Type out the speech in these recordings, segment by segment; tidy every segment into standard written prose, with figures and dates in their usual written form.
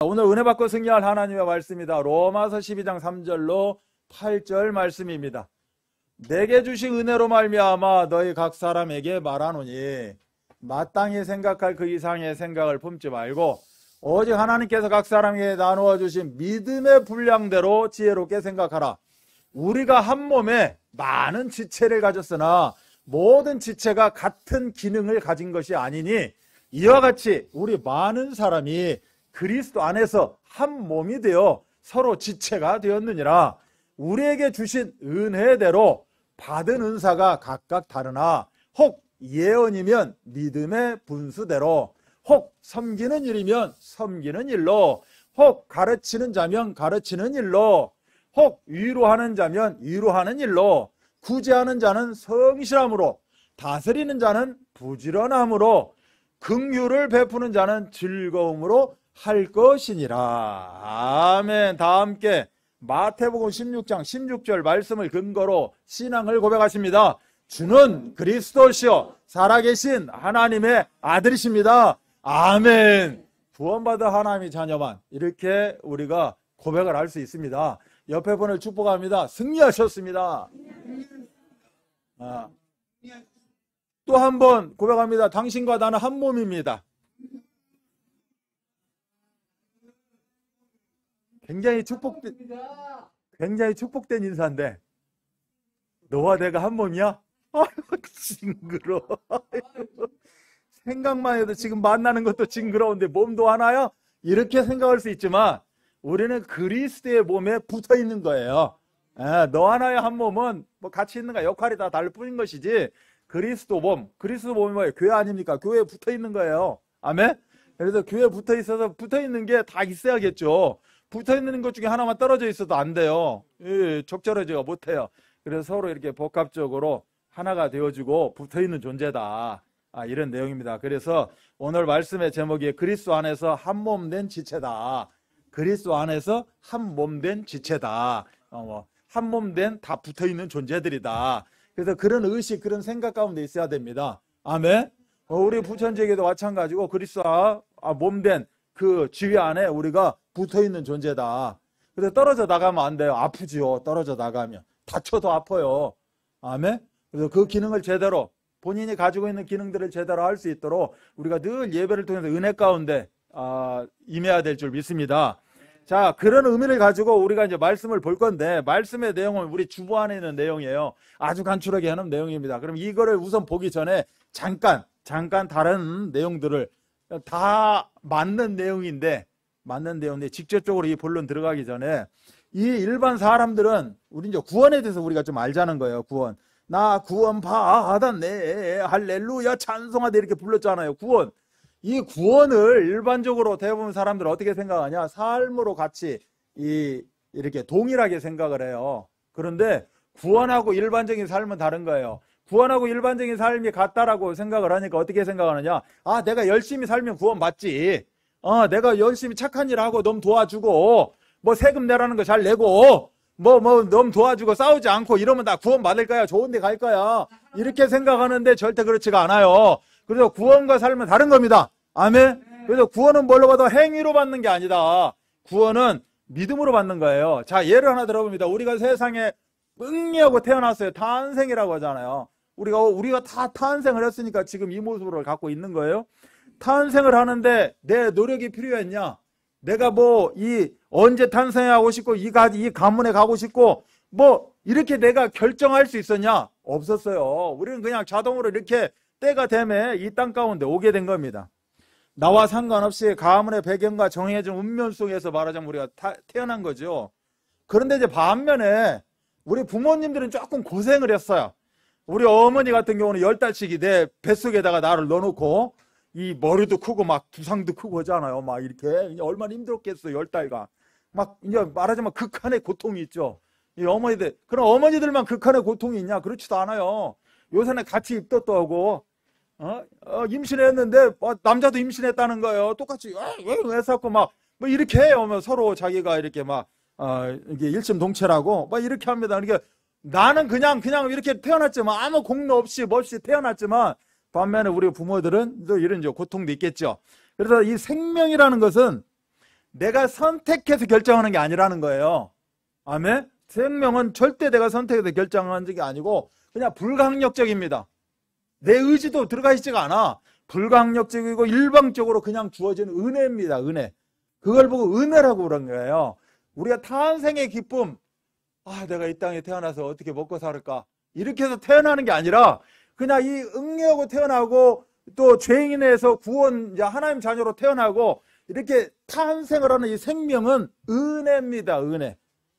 오늘 은혜 받고 승리할 하나님의 말씀이다. 로마서 12장 3절로 8절 말씀입니다. 내게 주신 은혜로 말미암아 너희 각 사람에게 말하노니 마땅히 생각할 그 이상의 생각을 품지 말고 오직 하나님께서 각 사람에게 나누어 주신 믿음의 분량대로 지혜롭게 생각하라. 우리가 한 몸에 많은 지체를 가졌으나 모든 지체가 같은 기능을 가진 것이 아니니 이와 같이 우리 많은 사람이 그리스도 안에서 한 몸이 되어 서로 지체가 되었느니라. 우리에게 주신 은혜대로 받은 은사가 각각 다르나 혹 예언이면 믿음의 분수대로, 혹 섬기는 일이면 섬기는 일로, 혹 가르치는 자면 가르치는 일로, 혹 위로하는 자면 위로하는 일로, 구제하는 자는 성실함으로, 다스리는 자는 부지런함으로, 긍휼을 베푸는 자는 즐거움으로 할 것이니라. 아멘. 다 함께 마태복음 16장 16절 말씀을 근거로 신앙을 고백하십니다. 주는 그리스도시요 살아계신 하나님의 아들이십니다. 아멘. 구원받은 하나님의 자녀만 이렇게 우리가 고백을 할 수 있습니다. 옆에 분을 축복합니다. 승리하셨습니다. 또 한 번 고백합니다. 당신과 나는 한 몸입니다. 굉장히 축복된 인사인데 너와 내가 한 몸이야? 아이고 징그러워. 생각만 해도 지금 만나는 것도 징그러운데 몸도 하나요? 이렇게 생각할 수 있지만 우리는 그리스도의 몸에 붙어 있는 거예요. 너 하나의 한 몸은 뭐 같이 있는가 역할이 다 다를 뿐인 것이지 그리스도 몸이 뭐예요? 교회 아닙니까? 교회에 붙어 있는 거예요. 아멘? 그래서 교회에 붙어 있어서 붙어 있는 게 다 있어야겠죠. 붙어 있는 것 중에 하나만 떨어져 있어도 안 돼요. 적절하지가 못해요. 그래서 서로 이렇게 복합적으로 하나가 되어주고 붙어 있는 존재다. 이런 내용입니다. 그래서 오늘 말씀의 제목이 그리스도 안에서 한 몸 된 지체다. 그리스도 안에서 한 몸 된 지체다. 한 몸 된 다 붙어 있는 존재들이다. 그래서 그런 의식, 그런 생각 가운데 있어야 됩니다. 아멘. 우리 부천지에게도 마찬가지고 그리스도와 몸 된 그 지위 안에 우리가 붙어 있는 존재다. 그래서 떨어져 나가면 안 돼요. 아프지요. 떨어져 나가면 다쳐도 아파요. 아멘. 그래서 그 기능을 제대로 본인이 가지고 있는 기능들을 제대로 할 수 있도록 우리가 늘 예배를 통해서 은혜 가운데 임해야 될 줄 믿습니다. 자, 그런 의미를 가지고 우리가 이제 말씀을 볼 건데 말씀의 내용은 우리 주보 안에 있는 내용이에요. 아주 간추하게 하는 내용입니다. 그럼 이거를 우선 보기 전에 잠깐 다른 내용들을 다 맞는 내용인데 직접적으로 이 본론 들어가기 전에 이 일반 사람들은 우리 이제 구원에 대해서 우리가 좀 알자는 거예요. 구원. 나 구원 받았네. 할렐루야 찬송하되 이렇게 불렀잖아요. 구원. 이 구원을 일반적으로 대부분 사람들은 어떻게 생각하냐? 삶으로 같이 이렇게 동일하게 생각을 해요. 그런데 구원하고 일반적인 삶은 다른 거예요. 구원하고 일반적인 삶이 같다라고 생각을 하니까 어떻게 생각하느냐? 내가 열심히 살면 구원 받지. 내가 열심히 착한 일 하고 놈 도와주고 뭐 세금 내라는 거 잘 내고 놈 도와주고 싸우지 않고 이러면 나 구원 받을 거야. 좋은 데 갈 거야. 이렇게 생각하는데 절대 그렇지가 않아요. 그래서 구원과 삶은 다른 겁니다. 아멘. 그래서 구원은 뭘로 받아? 행위로 받는 게 아니다. 구원은 믿음으로 받는 거예요. 자, 예를 하나 들어봅니다. 우리가 세상에 응리하고 태어났어요. 탄생이라고 하잖아요. 우리가 다 탄생을 했으니까 지금 이 모습을 갖고 있는 거예요. 탄생을 하는데 내 노력이 필요했냐? 내가 언제 탄생하고 싶고 이 가문에 가고 싶고 이렇게 내가 결정할 수 있었냐? 없었어요. 우리는 그냥 자동으로 이렇게 때가 되면 이 땅 가운데 오게 된 겁니다. 나와 상관없이 가문의 배경과 정해진 운명 속에서 말하자면 우리가 태어난 거죠. 그런데 이제 반면에 우리 부모님들은 조금 고생을 했어요. 우리 어머니 같은 경우는 10달치기 내 뱃속에다가 나를 넣어놓고 이 머리도 크고 막 두상도 크고 하잖아요. 막 이렇게 얼마나 힘들었겠어요. 10달간. 막 이제 말하자면 극한의 고통이 있죠. 이 어머니들. 그럼 어머니들만 극한의 고통이 있냐? 그렇지도 않아요. 요새는 같이 입덧도 하고 임신했는데 남자도 임신했다는 거예요. 똑같이 왜 자꾸 막 이렇게 해요. 서로 자기가 이렇게 이게 일심동체라고 이렇게 합니다. 그러니까 나는 그냥 이렇게 태어났지만 아무 공로 없이 태어났지만 반면에 우리 부모들은 또 이런 고통도 있겠죠. 그래서 이 생명이라는 것은 내가 선택해서 결정하는 게 아니라는 거예요. 아멘? 생명은 절대 내가 선택해서 결정한 적이 아니고 그냥 불가항력적입니다. 내 의지도 들어가 있지가 않아. 불가항력적이고 일방적으로 그냥 주어진 은혜입니다. 은혜. 그걸 보고 은혜라고 그런 거예요. 우리가 탄생의 기쁨, 내가 이 땅에 태어나서 어떻게 먹고 살을까, 이렇게 해서 태어나는 게 아니라 그냥 이 응애하고 태어나고 또 죄인에서 구원, 하나님 자녀로 태어나고 이렇게 탄생을 하는 이 생명은 은혜입니다. 은혜.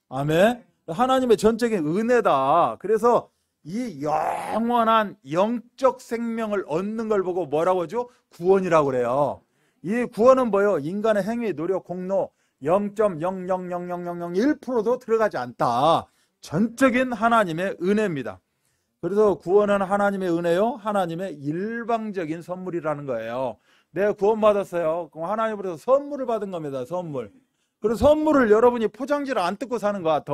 아멘. 하나님의 전적인 은혜다. 그래서 이 영원한 영적 생명을 얻는 걸 보고 뭐라고 하죠? 구원이라고 그래요. 이 구원은 뭐예요? 인간의 행위, 노력, 공로 0.0000001%도 들어가지 않다. 전적인 하나님의 은혜입니다. 그래서 구원은 하나님의 은혜요, 하나님의 일방적인 선물이라는 거예요. 내가 구원받았어요. 그럼 하나님으로서 선물을 받은 겁니다. 선물. 그래서 선물을 여러분이 포장지를 안 뜯고 사는 것 같아.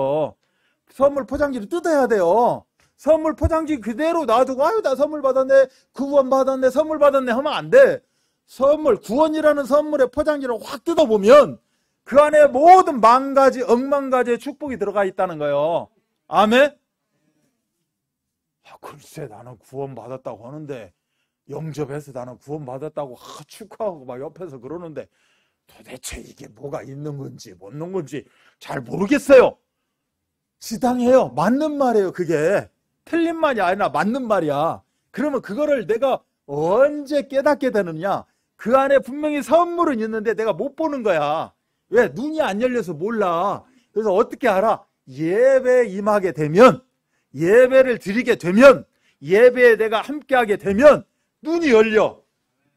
선물 포장지를 뜯어야 돼요. 선물 포장지 그대로 놔두고 나 선물 받았네, 구원 받았네, 선물 받았네 하면 안 돼. 선물, 구원이라는 선물의 포장지를 확 뜯어보면 그 안에 모든 만가지, 억만가지의 축복이 들어가 있다는 거예요. 아멘? 글쎄, 나는 구원 받았다고 하는데, 영접해서 나는 구원 받았다고 축하하고 막 옆에서 그러는데 도대체 이게 뭐가 있는 건지 못 있는 건지 잘 모르겠어요. 지당해요. 맞는 말이에요. 그게 틀린 말이 아니라 맞는 말이야. 그러면 그거를 내가 언제 깨닫게 되느냐? 그 안에 분명히 선물은 있는데 내가 못 보는 거야. 왜? 눈이 안 열려서 몰라. 그래서 어떻게 알아? 예배에 임하게 되면, 예배를 드리게 되면, 예배에 내가 함께하게 되면 눈이 열려.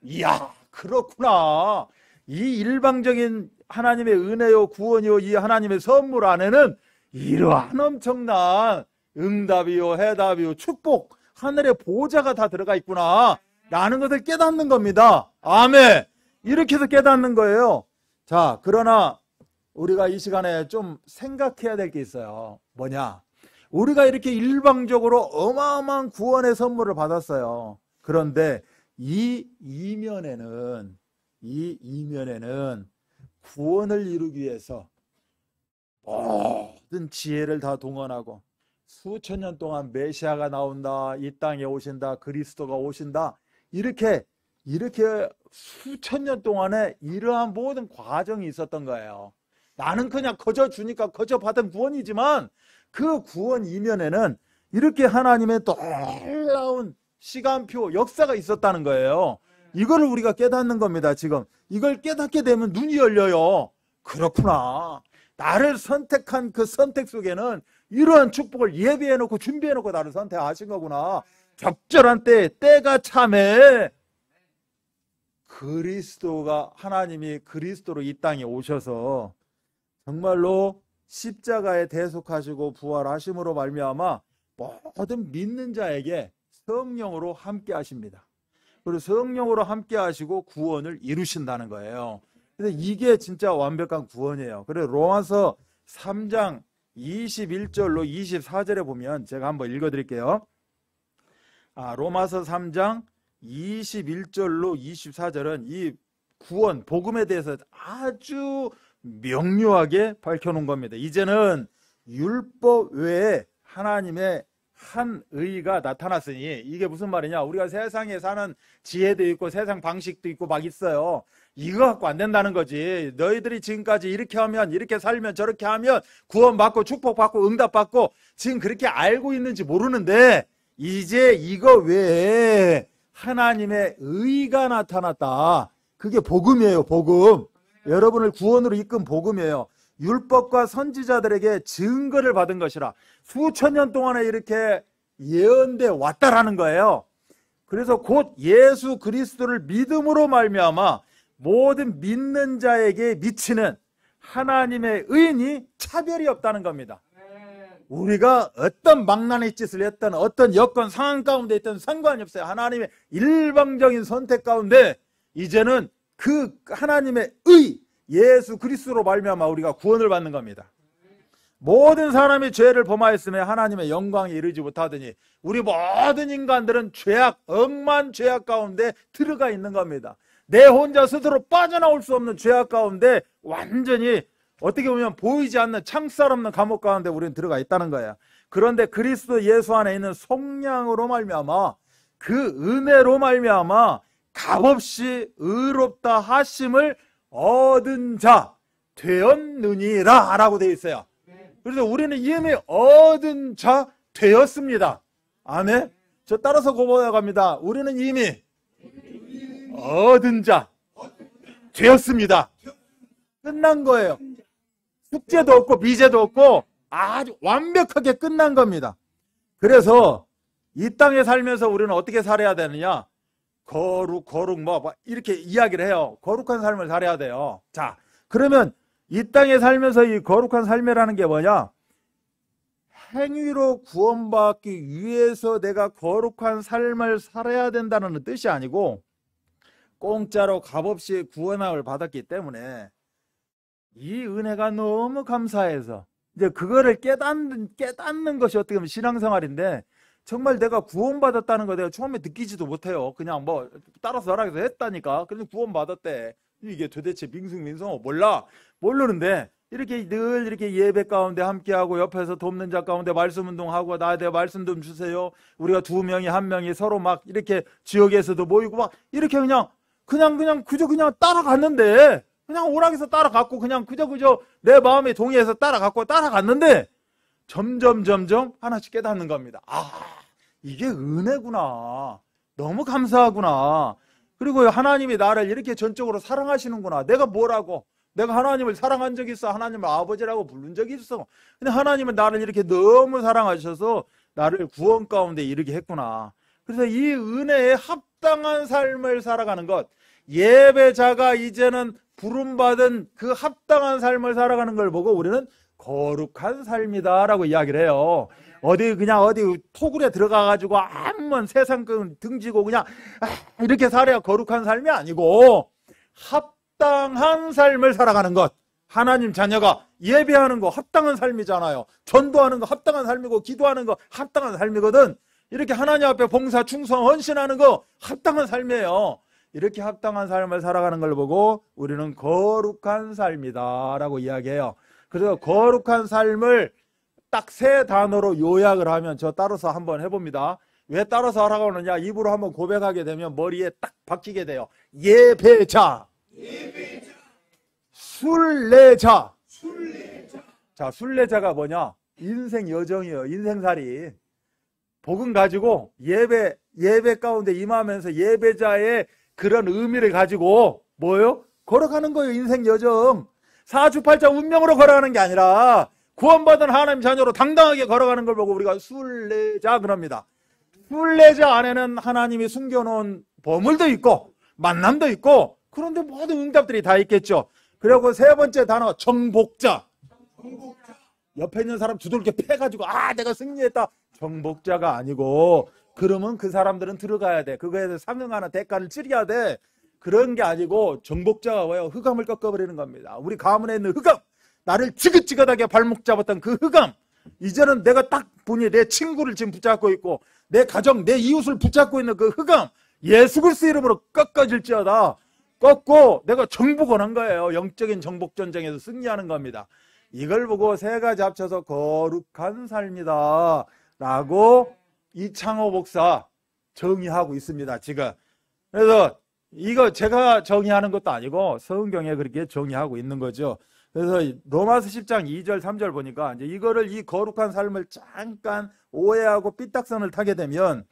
이야, 그렇구나. 이 일방적인 하나님의 은혜요, 구원이요, 이 하나님의 선물 안에는 이러한 엄청난 응답이요, 해답이요, 축복, 하늘의 보좌가 다 들어가 있구나 라는 것을 깨닫는 겁니다. 아멘. 이렇게 해서 깨닫는 거예요. 자, 그러나 우리가 이 시간에 좀 생각해야 될 게 있어요. 뭐냐? 우리가 이렇게 일방적으로 어마어마한 구원의 선물을 받았어요. 그런데 이 이면에는 구원을 이루기 위해서 모든 지혜를 다 동원하고 수천 년 동안 메시아가 나온다, 이 땅에 오신다, 그리스도가 오신다, 이렇게 수천 년 동안에 이러한 모든 과정이 있었던 거예요. 나는 그냥 거저 주니까 거저 받은 구원이지만 그 구원 이면에는 이렇게 하나님의 놀라운 시간표, 역사가 있었다는 거예요. 이거를 우리가 깨닫는 겁니다. 지금 이걸 깨닫게 되면 눈이 열려요. 그렇구나. 나를 선택한 그 선택 속에는 이러한 축복을 예비해놓고 준비해놓고 나를 선택하신 거구나. 적절한 때가 참에 하나님이 그리스도로 이 땅에 오셔서 정말로 십자가에 대속하시고 부활하심으로 말미암아 모든 믿는 자에게 성령으로 함께 하십니다. 그리고 성령으로 함께 하시고 구원을 이루신다는 거예요. 그래서 이게 진짜 완벽한 구원이에요. 그래서 로마서 3장 21절로 24절에 보면 제가 한번 읽어드릴게요. 로마서 3장 21절로 24절은 이 구원, 복음에 대해서 아주 명료하게 밝혀놓은 겁니다. 이제는 율법 외에 하나님의 한 의가 나타났으니, 이게 무슨 말이냐? 우리가 세상에 사는 지혜도 있고 세상 방식도 있고 막 있어요. 이거 갖고 안 된다는 거지. 너희들이 지금까지 이렇게 하면, 이렇게 살면, 저렇게 하면 구원받고 축복받고 응답받고 지금 그렇게 알고 있는지 모르는데, 이제 이거 외에 하나님의 의가 나타났다. 그게 복음이에요. 복음. 여러분을 구원으로 이끈 복음이에요. 율법과 선지자들에게 증거를 받은 것이라. 수천 년 동안에 이렇게 예언돼 왔다라는 거예요. 그래서 곧 예수 그리스도를 믿음으로 말미암아 모든 믿는 자에게 미치는 하나님의 의인이 차별이 없다는 겁니다. 우리가 어떤 망나니 짓을 했던, 어떤 여건 상황 가운데 있던 상관이 없어요. 하나님의 일방적인 선택 가운데 이제는 그 하나님의 의, 예수 그리스도로 말미암아 우리가 구원을 받는 겁니다. 모든 사람이 죄를 범하였으며 하나님의 영광에 이르지 못하더니 우리 모든 인간들은 죄악, 억만 죄악 가운데 들어가 있는 겁니다. 내 혼자 스스로 빠져나올 수 없는 죄악 가운데 완전히 어떻게 보면 보이지 않는 창살 없는 감옥 가운데 우리는 들어가 있다는 거예요. 그런데 그리스도 예수 안에 있는 속량으로 말미암아 그 은혜로 말미암아 값없이 의롭다 하심을 얻은 자 되었느니라 라고 되어 있어요. 그래서 우리는 이미 얻은 자 되었습니다. 아멘. 저 따라서 고백합니다. 우리는 이미 얻은 자 되었습니다. 끝난 거예요. 숙제도 없고 미제도 없고 아주 완벽하게 끝난 겁니다. 그래서 이 땅에 살면서 우리는 어떻게 살아야 되느냐? 거룩 뭐 이렇게 이야기를 해요. 거룩한 삶을 살아야 돼요. 자, 그러면 이 땅에 살면서 이 거룩한 삶이라는 게 뭐냐? 행위로 구원받기 위해서 내가 거룩한 삶을 살아야 된다는 뜻이 아니고 공짜로 값없이 구원함을 받았기 때문에 이 은혜가 너무 감사해서 이제 그거를 깨닫는 것이 어떻게 보면 신앙생활인데 정말 내가 구원받았다는 거 내가 처음에 느끼지도 못해요. 그냥 뭐 따라서 허락해서 했다니까. 그래서 구원받았대. 이게 도대체 밍숭밍숭 모르는데 이렇게 늘 이렇게 예배 가운데 함께하고 옆에서 돕는 자 가운데 말씀 운동하고 나한테 말씀 좀 주세요. 우리가 2명이 1명이 서로 막 이렇게 지역에서도 모이고 막 이렇게 그냥 그저 따라갔는데 그냥 오락에서 따라갔고 그냥 그저 내 마음에 동의해서 따라갔는데 점점 하나씩 깨닫는 겁니다. 아, 이게 은혜구나. 너무 감사하구나. 그리고 하나님이 나를 이렇게 전적으로 사랑하시는구나. 내가 뭐라고? 내가 하나님을 사랑한 적이 있어. 하나님을 아버지라고 부른 적이 있어. 근데 하나님은 나를 이렇게 너무 사랑하셔서 나를 구원 가운데 이르게 했구나. 그래서 이 은혜에 합당한 삶을 살아가는 것, 예배자가 이제는 부름받은 그 합당한 삶을 살아가는 걸 보고 우리는 거룩한 삶이다 라고 이야기를 해요. 어디 토굴에 들어가가지고 한번 세상 등지고 그냥 이렇게 살아야 거룩한 삶이 아니고 합당한 삶을 살아가는 것. 하나님 자녀가 예배하는 거 합당한 삶이잖아요. 전도하는 거 합당한 삶이고 기도하는 거 합당한 삶이거든. 이렇게 하나님 앞에 봉사, 충성, 헌신하는 거 합당한 삶이에요. 이렇게 합당한 삶을 살아가는 걸 보고 우리는 거룩한 삶이다 라고 이야기해요. 그래서 거룩한 삶을 딱 3단어로 요약을 하면 저 따라서 한번 해봅니다. 왜 따라서 하라고 하느냐? 입으로 한번 고백하게 되면 머리에 딱 박히게 돼요. 예배자, 순례자. 자, 순례자가 뭐냐? 인생 여정이에요. 인생살이. 복음 가지고 예배 가운데 임하면서 예배자의 그런 의미를 가지고 뭐예요? 걸어가는 거예요. 인생 여정. 사주팔자 운명으로 걸어가는 게 아니라 구원받은 하나님 자녀로 당당하게 걸어가는 걸 보고 우리가 순례자 그럽니다. 순례자 안에는 하나님이 숨겨놓은 보물도 있고 만남도 있고 그런데 모든 응답들이 다 있겠죠. 그리고 3번째 단어 정복자. 옆에 있는 사람 두들겨 패가지고 내가 승리했다. 정복자가 아니고 그러면 그 사람들은 들어가야 돼. 그거에 대해서 상응하는 대가를 치러야 돼. 그런 게 아니고 정복자가 뭐예요? 흑암을 꺾어버리는 겁니다. 우리 가문에 있는 흑암, 나를 지긋지긋하게 발목 잡았던 그 흑암, 이제는 내가 딱 보니 내 친구를 지금 붙잡고 있고 내 가정, 내 이웃을 붙잡고 있는 그 흑암, 예수 그리스도 이름으로 꺾어질지어다. 꺾고 내가 정복을 한 거예요. 영적인 정복 전쟁에서 승리하는 겁니다. 이걸 보고 3가지 합쳐서 거룩한 삶이다 라고 이창호 목사 정의하고 있습니다. 지금. 그래서 이거 제가 정의하는 것도 아니고 성경에 그렇게 정의하고 있는 거죠. 그래서 로마서 10장 2절 3절 보니까 이제 이거를 이 거룩한 삶을 잠깐 오해하고 삐딱선을 타게 되면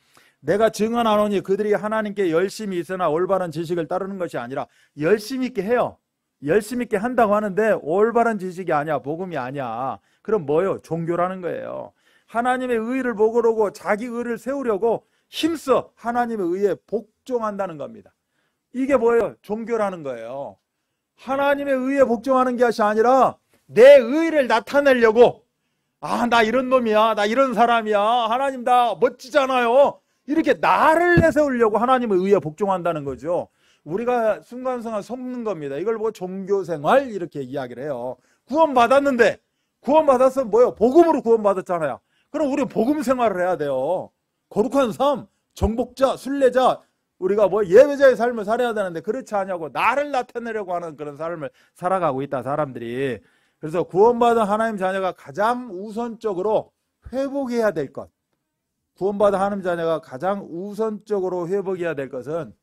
내가 증언하노니 그들이 하나님께 열심히 있으나 올바른 지식을 따르는 것이 아니라 열심히 있게 해요. 열심히 있게 한다고 하는데 올바른 지식이 아니야. 복음이 아니야. 그럼 뭐예요? 종교라는 거예요. 하나님의 의를 보고로고 자기 의를 세우려고 힘써 하나님의 의에 복종한다는 겁니다. 이게 뭐예요? 종교라는 거예요. 하나님의 의에 복종하는 것이 아니라 내 의를 나타내려고 나 이런 놈이야. 나 이런 사람이야. 하나님 나 멋지잖아요. 이렇게 나를 내세우려고 하나님의 의에 복종한다는 거죠. 우리가 순간순간 속는 겁니다. 이걸 보고 종교생활 이렇게 이야기를 해요. 구원받았는데 구원받았으면 뭐요? 복음으로 구원받았잖아요. 그럼 우리 복음 생활을 해야 돼요. 거룩한 삶, 정복자, 순례자, 우리가 뭐 예배자의 삶을 살아야 되는데 그렇지 않냐고 나를 나타내려고 하는 그런 삶을 살아가고 있다, 사람들이. 그래서 구원받은 하나님 자녀가 가장 우선적으로 회복해야 될 것, 구원받은 하나님 자녀가 가장 우선적으로 회복해야 될 것은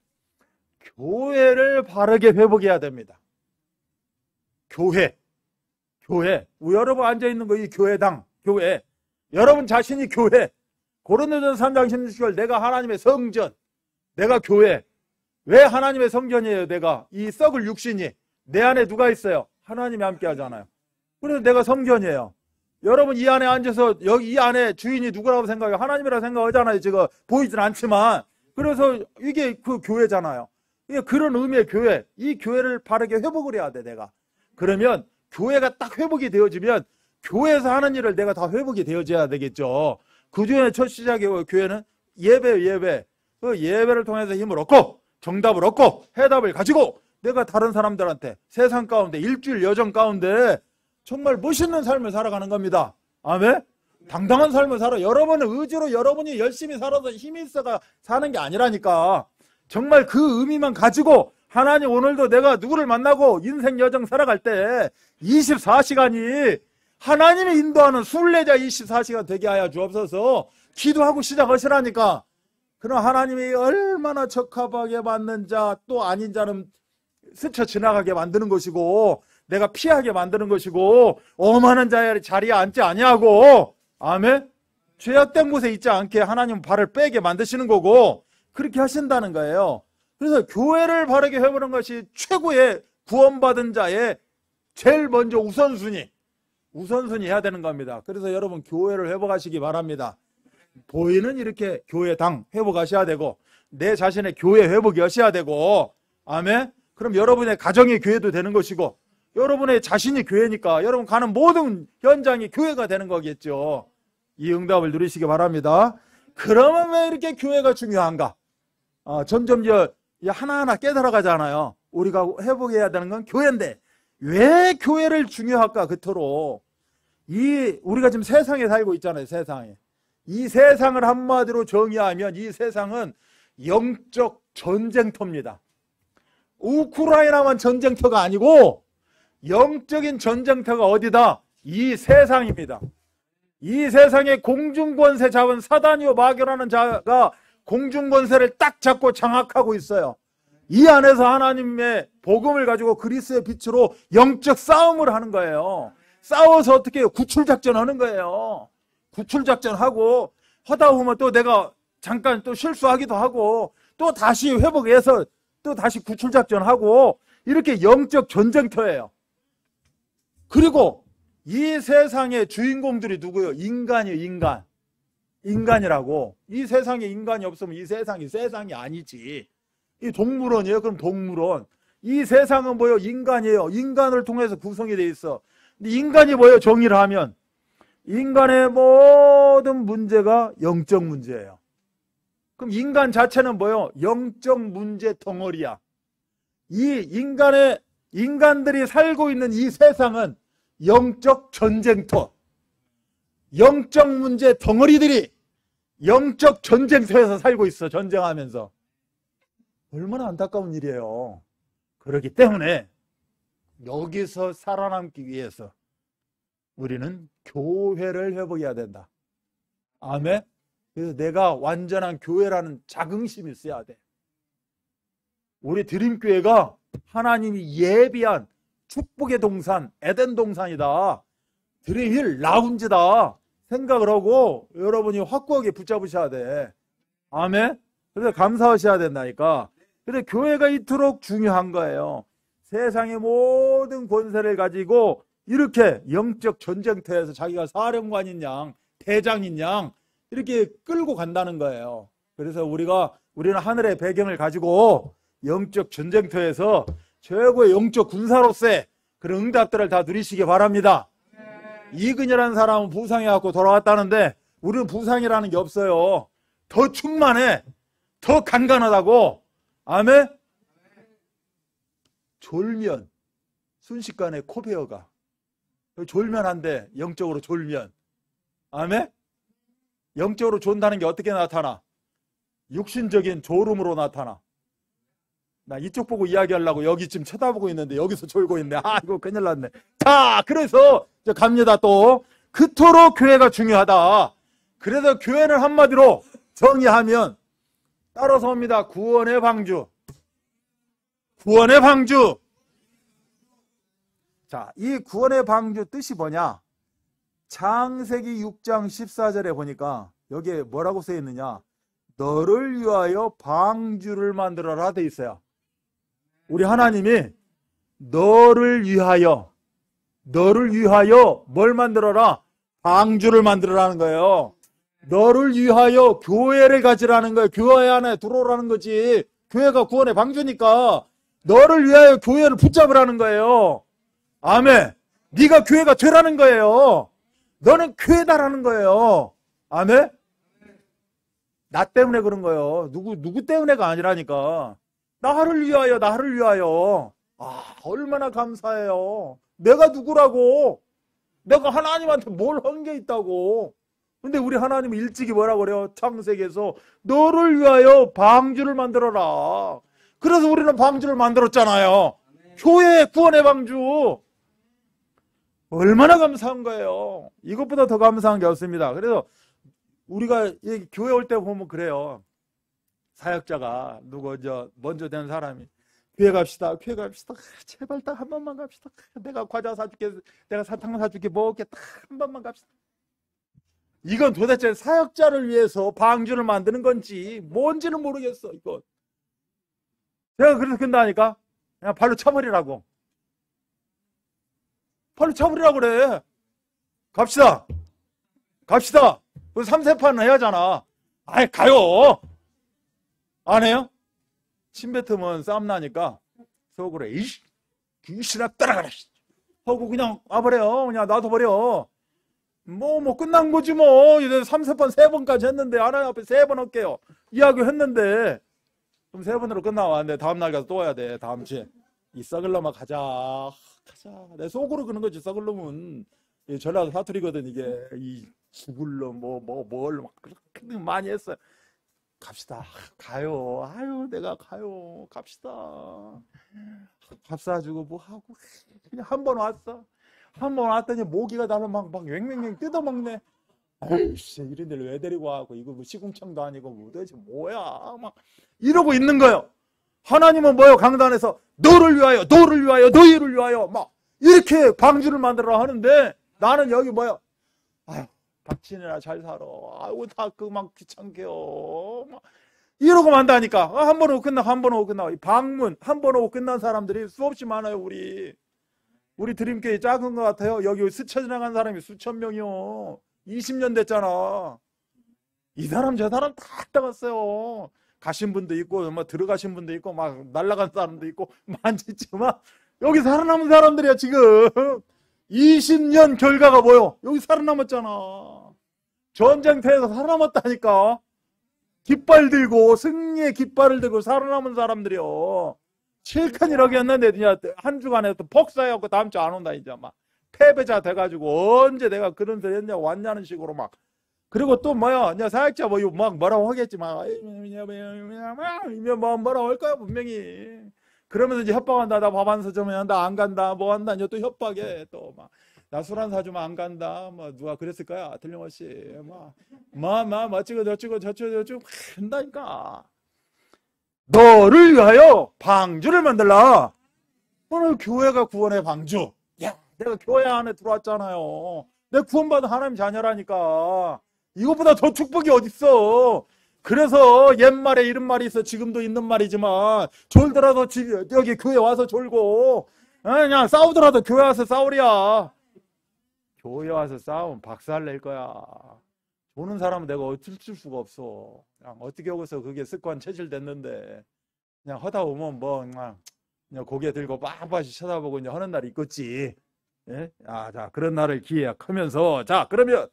교회를 바르게 회복해야 됩니다. 교회. 여러분 앉아있는 거 이 교회당, 교회. 여러분 자신이 교회. 고린도전서 3장 16절 내가 하나님의 성전, 내가 교회. 왜 하나님의 성전이에요? 내가 이 썩을 육신이 내 안에 누가 있어요? 하나님이 함께 하잖아요. 그래서 내가 성전이에요. 여러분 이 안에 앉아서 여기 이 안에 주인이 누구라고 생각해요? 하나님이라고 생각하잖아요. 지금 보이진 않지만. 그래서 이게 그 교회잖아요. 그런 의미의 교회. 이 교회를 바르게 회복을 해야 돼, 내가. 그러면 교회가 딱 회복이 되어지면 교회에서 하는 일을 내가 다 회복이 되어져야 되겠죠. 그 중에 첫 시작의 교회는 예배. 그 예배를 통해서 힘을 얻고 정답을 얻고 해답을 가지고 내가 다른 사람들한테 세상 가운데 일주일 여정 가운데 정말 멋있는 삶을 살아가는 겁니다. 아멘? 당당한 삶을 살아. 여러분의 의지로 여러분이 열심히 살아서 힘이 있어가 사는 게 아니라니까. 정말 그 의미만 가지고 하나님 오늘도 내가 누구를 만나고 인생 여정 살아갈 때 24시간이 하나님이 인도하는 순례자 24시간 되게 하여 주옵소서. 기도하고 시작하시라니까. 그럼 하나님이 얼마나 적합하게 만든 자 또 아닌 자는 스쳐 지나가게 만드는 것이고 내가 피하게 만드는 것이고 오만한 자리에 앉지 아니하고 아멘? 죄악된 곳에 있지 않게 하나님 발을 빼게 만드시는 거고 그렇게 하신다는 거예요. 그래서 교회를 바르게 해보는 것이 최고의 구원받은 자의 제일 먼저 우선순위 해야 되는 겁니다. 그래서 여러분 교회를 회복하시기 바랍니다. 보이는 이렇게 교회당 회복하셔야 되고 내 자신의 교회 회복이 하셔야 되고 아멘? 그럼 여러분의 가정이 교회도 되는 것이고 여러분의 자신이 교회니까 여러분 가는 모든 현장이 교회가 되는 거겠죠. 이 응답을 누리시기 바랍니다. 그러면 왜 이렇게 교회가 중요한가? 점점 하나하나 깨달아가잖아요. 우리가 회복해야 되는 건 교회인데 왜 교회를 중요할까? 그토록 우리가 지금 세상에 살고 있잖아요. 세상에. 이 세상을 한마디로 정의하면 이 세상은 영적 전쟁터입니다. 우크라이나만 전쟁터가 아니고 영적인 전쟁터가 어디다? 이 세상입니다. 이 세상에 공중권세 잡은 사단이요 마귀라는 자가 공중권세를 딱 잡고 장악하고 있어요. 이 안에서 하나님의 복음을 가지고 그리스도의 빛으로 영적 싸움을 하는 거예요. 싸워서 어떻게 해요? 구출작전 하는 거예요. 구출작전하고 하다 보면 또 내가 잠깐 또 실수하기도 하고 또 다시 회복해서 또 다시 구출작전하고 이렇게 영적 전쟁터예요. 그리고 이 세상의 주인공들이 누구예요? 인간이에요. 인간이라고. 이 세상에 인간이 없으면 이 세상이 아니지. 이 동물원이에요? 그럼 동물원. 이 세상은 뭐예요? 인간이에요. 인간을 통해서 구성이 돼 있어. 근데 인간이 뭐예요? 정의를 하면 인간의 모든 문제가 영적 문제예요. 그럼 인간 자체는 뭐예요? 영적 문제 덩어리야. 인간들이 살고 있는 이 세상은 영적 전쟁터. 영적 문제 덩어리들이 영적 전쟁터에서 살고 있어. 전쟁하면서. 얼마나 안타까운 일이에요. 그렇기 때문에 여기서 살아남기 위해서 우리는 교회를 회복해야 된다. 아멘. 그래서 내가 완전한 교회라는 자긍심이 있어야 돼. 우리 드림교회가 하나님이 예비한 축복의 동산, 에덴 동산이다. 드림힐 라운지다. 생각을 하고 여러분이 확고하게 붙잡으셔야 돼. 아멘. 그래서 감사하셔야 된다니까. 그래서 교회가 이토록 중요한 거예요. 세상의 모든 권세를 가지고 이렇게 영적 전쟁터에서 자기가 사령관인 양, 대장인 양 이렇게 끌고 간다는 거예요. 그래서 우리는 하늘의 배경을 가지고 영적 전쟁터에서 최고의 영적 군사로서의 그런 응답들을 다 누리시기 바랍니다. 이근이라는 사람은 부상해갖고 돌아왔다는데 우리는 부상이라는 게 없어요. 더 충만해. 더 간간하다고. 아멘? 졸면 순식간에 코 베어가. 졸면 안 돼. 영적으로 졸면. 아멘? 영적으로 존다는 게 어떻게 나타나? 육신적인 졸음으로 나타나. 나 이쪽 보고 이야기하려고 여기 지금 쳐다보고 있는데 여기서 졸고 있네. 아, 이거 큰일 났네. 자, 그래서 이제 갑니다 또. 그토록 교회가 중요하다. 그래서 교회는 한마디로 정의하면 따라서 옵니다. 구원의 방주. 구원의 방주. 자, 이 구원의 방주 뜻이 뭐냐? 창세기 6장 14절에 보니까 여기에 뭐라고 써 있느냐? 너를 위하여 방주를 만들어라 돼 있어요. 우리 하나님이 너를 위하여 뭘 만들어라? 방주를 만들어라는 거예요. 너를 위하여 교회를 가지라는 거예요. 교회 안에 들어오라는 거지. 교회가 구원의 방주니까 너를 위하여 교회를 붙잡으라는 거예요. 아멘. 네가 교회가 되라는 거예요. 너는 교회다라는 거예요. 아멘. 나 때문에 그런 거예요. 누구 때문에가 아니라니까. 나를 위하여. 아, 얼마나 감사해요. 내가 누구라고. 내가 하나님한테 뭘 한 게 있다고. 근데 우리 하나님은 일찍이 뭐라고 그래요? 창세기에서 너를 위하여 방주를 만들어라. 그래서 우리는 방주를 만들었잖아요. 교회 구원의 방주. 얼마나 감사한 거예요. 이것보다 더 감사한 게 없습니다. 그래서 우리가 교회 올 때 보면 그래요. 사역자가 먼저 된 사람이 교회 갑시다. 제발 딱 한 번만 갑시다. 내가 과자 사줄게. 내가 사탕 사줄게. 먹을게. 딱 한 번만 갑시다. 이건 도대체 사역자를 위해서 방주를 만드는 건지 뭔지는 모르겠어. 이거 제가 그래서 근다니까 그냥 발로 쳐버리라고. 발로 쳐버리라고 그래. 갑시다. 3세판은 해야 하잖아. 아이, 가요. 안 해요? 침 뱉으면 싸움 나니까 속으로 이씨 귀신아 따라가라 하고 그냥 와버려요. 그냥 놔둬버려. 뭐 끝난 거지 뭐. 이제 3세판 3번까지 했는데 하나님 앞에 3번 할게요. 이야기 했는데 그럼 3번으로 끝나왔는데 다음날 가서 또 와야 돼. 다음 주에 이 썩을 놈아 가자. 내 속으로 그런 거지. 썩을 놈은 전라도 사투리거든. 이게 이 죽을 놈 뭘 막 그렇게 많이 했어요. 갑시다. 가요. 아유, 내가 가요. 갑시다. 밥 사주고 뭐 하고 그냥 한 번 왔어. 한 번 왔더니 모기가 나를 막 왱왱왱 뜯어먹네. 아이씨, 이런 데를 왜 데리고 와고 이거 뭐 시궁창도 아니고 뭐 도대체 뭐야 막 이러고 있는 거예요. 하나님은 뭐예요? 강단에서 너를 위하여 막 이렇게 방주를 만들어 하는데 나는 여기 뭐예요? 아유, 닥치느라 잘 살아. 아이고 다 막 귀찮게요. 막 이러고 만다니까. 한 번 오고 끝나. 이 방문 한 번 오고 끝난 사람들이 수없이 많아요. 우리 드림교회 작은 것 같아요. 여기 스쳐 지나간 사람이 수천 명이요. 20년 됐잖아. 이 사람 저 사람 다 갔다 갔어요. 가신 분도 있고 뭐 들어가신 분도 있고 막 날아간 사람도 있고 많지만 여기 살아남은 사람들이야. 지금 20년 결과가 뭐요? 여기 살아남았잖아. 전쟁터에서 살아남았다니까. 깃발 들고 승리의 깃발을 들고 살아남은 사람들이요. 7칸 이렇게 했는데 한 주간에 또 복사해갖고 다음 주 안 온다. 이제 막 패배자 돼가지고 언제 내가 그런 소리 했냐 왔냐는 식으로 막. 그리고 또 뭐야, 이제 사역자 막 뭐라고 하겠지만 뭐라고 할 거야 분명히. 그러면서 이제 협박한다. 나 밥 안 사주면 한다. 안 간다. 뭐 한다. 이제 또 협박해. 또 막 나 술 안 사주면 안 간다. 뭐 누가 그랬을 거야. 틀림없이 막 어찌고 저찌고 한다니까. 너를 위하여 방주를 만들라. 오늘 교회가 구원의 방주. 야, 내가 교회 안에 들어왔잖아요. 내가 구원받은 하나님 자녀라니까. 이것보다 더 축복이 어딨어. 그래서 옛말에 이런 말이 있어. 지금도 있는 말이지만 졸더라도 여기 교회 와서 졸고 그냥 싸우더라도 교회 와서 싸우랴. 교회 와서 싸우면 박살 낼 거야. 보는 사람은 내가 어쩔 수가 없어. 그냥 어떻게 하고서 그게 습관 체질됐는데 그냥 하다 보면 뭐 그냥 고개 들고 빳빳이 쳐다보고 이제 하는 날이 있겠지. 예? 자, 그런 날을 기약하면서 자, 그러면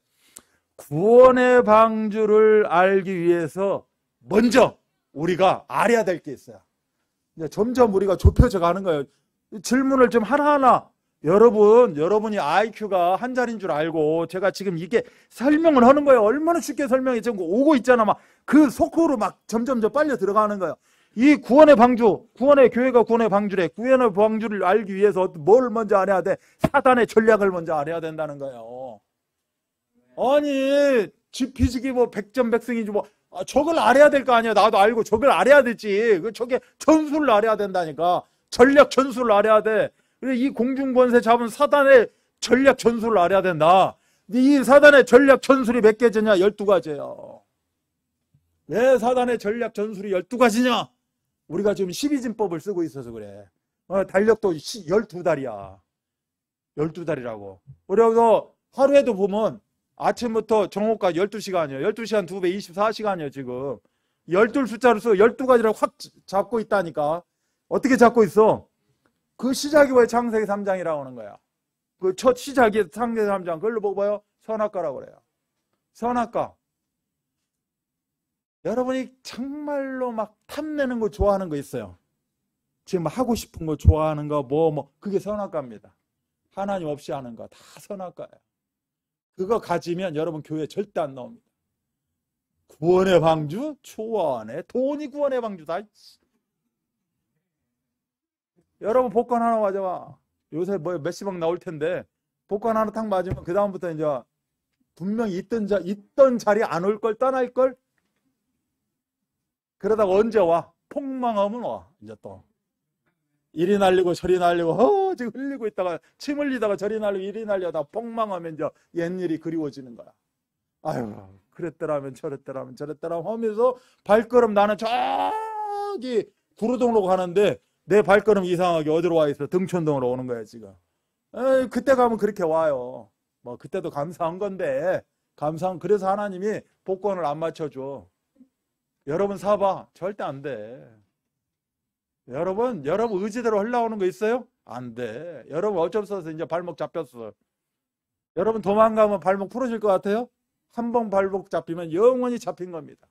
구원의 방주를 알기 위해서 먼저 우리가 알아야 될 게 있어요. 이제 점점 우리가 좁혀져 가는 거예요. 질문을 좀 하나하나 여러분이 IQ가 한 자리인 줄 알고 제가 지금 이게 설명을 하는 거예요. 얼마나 쉽게 설명이 지금 오고 있잖아. 막 그 속으로 막 점점 더 빨려 들어가는 거예요. 이 구원의 방주, 구원의 교회가 구원의 방주래. 구원의 방주를 알기 위해서 뭘 먼저 알아야 돼? 사단의 전략을 먼저 알아야 된다는 거예요. 아니, 비식이 뭐 백전백승이지 뭐 저걸 알아야 될 거 아니야. 나도 알고 저걸 알아야 되지. 저게 전술을 알아야 된다니까. 전략 전술을 알아야 돼. 이 공중권세 잡은 사단의 전략 전술을 알아야 된다. 이 사단의 전략 전술이 몇 개지냐? 12가지예요. 왜 사단의 전략 전술이 12가지냐? 우리가 지금 12진법을 쓰고 있어서 그래. 달력도 12달이야. 12달이라고. 그래서 하루에도 보면 아침부터 정오까지 12시간이에요. 12시간 2배 24시간이에요, 지금. 12 숫자를 써 12가지를 확 잡고 있다니까. 어떻게 잡고 있어? 그 시작이 왜 창세기 3장이라고 하는 거야? 그 첫 시작이 창세기 3장. 그걸로 보고 봐요. 선악과라고 그래요. 선악과. 여러분이 정말로 막 탐내는 거 좋아하는 거 있어요. 지금 하고 싶은 거 좋아하는 거 그게 선악과입니다. 하나님 없이 하는 거 다 선악과예요. 그거 가지면 여러분 교회 절대 안 나옵니다. 구원의 방주? 초원에 돈이 구원의 방주다. 여러분 복권 하나 맞아봐. 요새 뭐 몇십억 나올 텐데 복권 하나 탁 맞으면 그 다음부터 이제 분명히 있던 자리 안 올 걸 떠날 걸. 그러다가 언제 와? 폭망하면 와. 이제 또 이리 날리고 저리 날리고 지금 흘리고 있다가 침 흘리다가 저리 날리고 이리 날려다 폭망하면 이제 옛일이 그리워지는 거야. 아유, 그랬더라면 저랬더라면 저랬더라면 하면서 발걸음 나는 저기 구로동으로 가는데 내 발걸음 이상하게 어디로 와 있어? 등촌동으로 오는 거야 지금. 에이, 그때 가면 그렇게 와요. 뭐 그때도 감사한 건데 그래서 하나님이 복권을 안 맞춰줘. 여러분 사봐. 절대 안 돼. 여러분 의지대로 흘러오는 거 있어요? 안 돼. 여러분 어쩔 수 없어. 이제 발목 잡혔어. 여러분 도망가면 발목 풀어질 것 같아요? 한 번 발목 잡히면 영원히 잡힌 겁니다.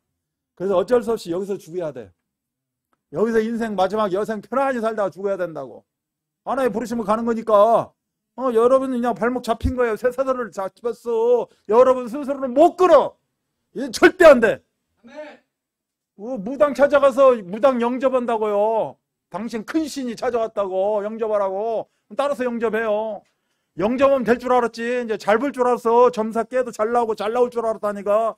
그래서 어쩔 수 없이 여기서 죽어야 돼. 여기서 인생 마지막 여생 편안히 살다가 죽어야 된다고. 하나님 부르시면 가는 거니까. 여러분은 그냥 발목 잡힌 거예요. 쇠사슬을 잡혔어. 여러분 스스로는 못 끊어. 이제 절대 안 돼. 무당 찾아가서 무당 영접한다고요. 당신 큰 신이 찾아왔다고 영접하라고. 따라서 영접해요. 영접하면 될 줄 알았지. 이제 잘 볼 줄 알았어. 점사 깨도 잘 나오고 잘 나올 줄 알았다니까.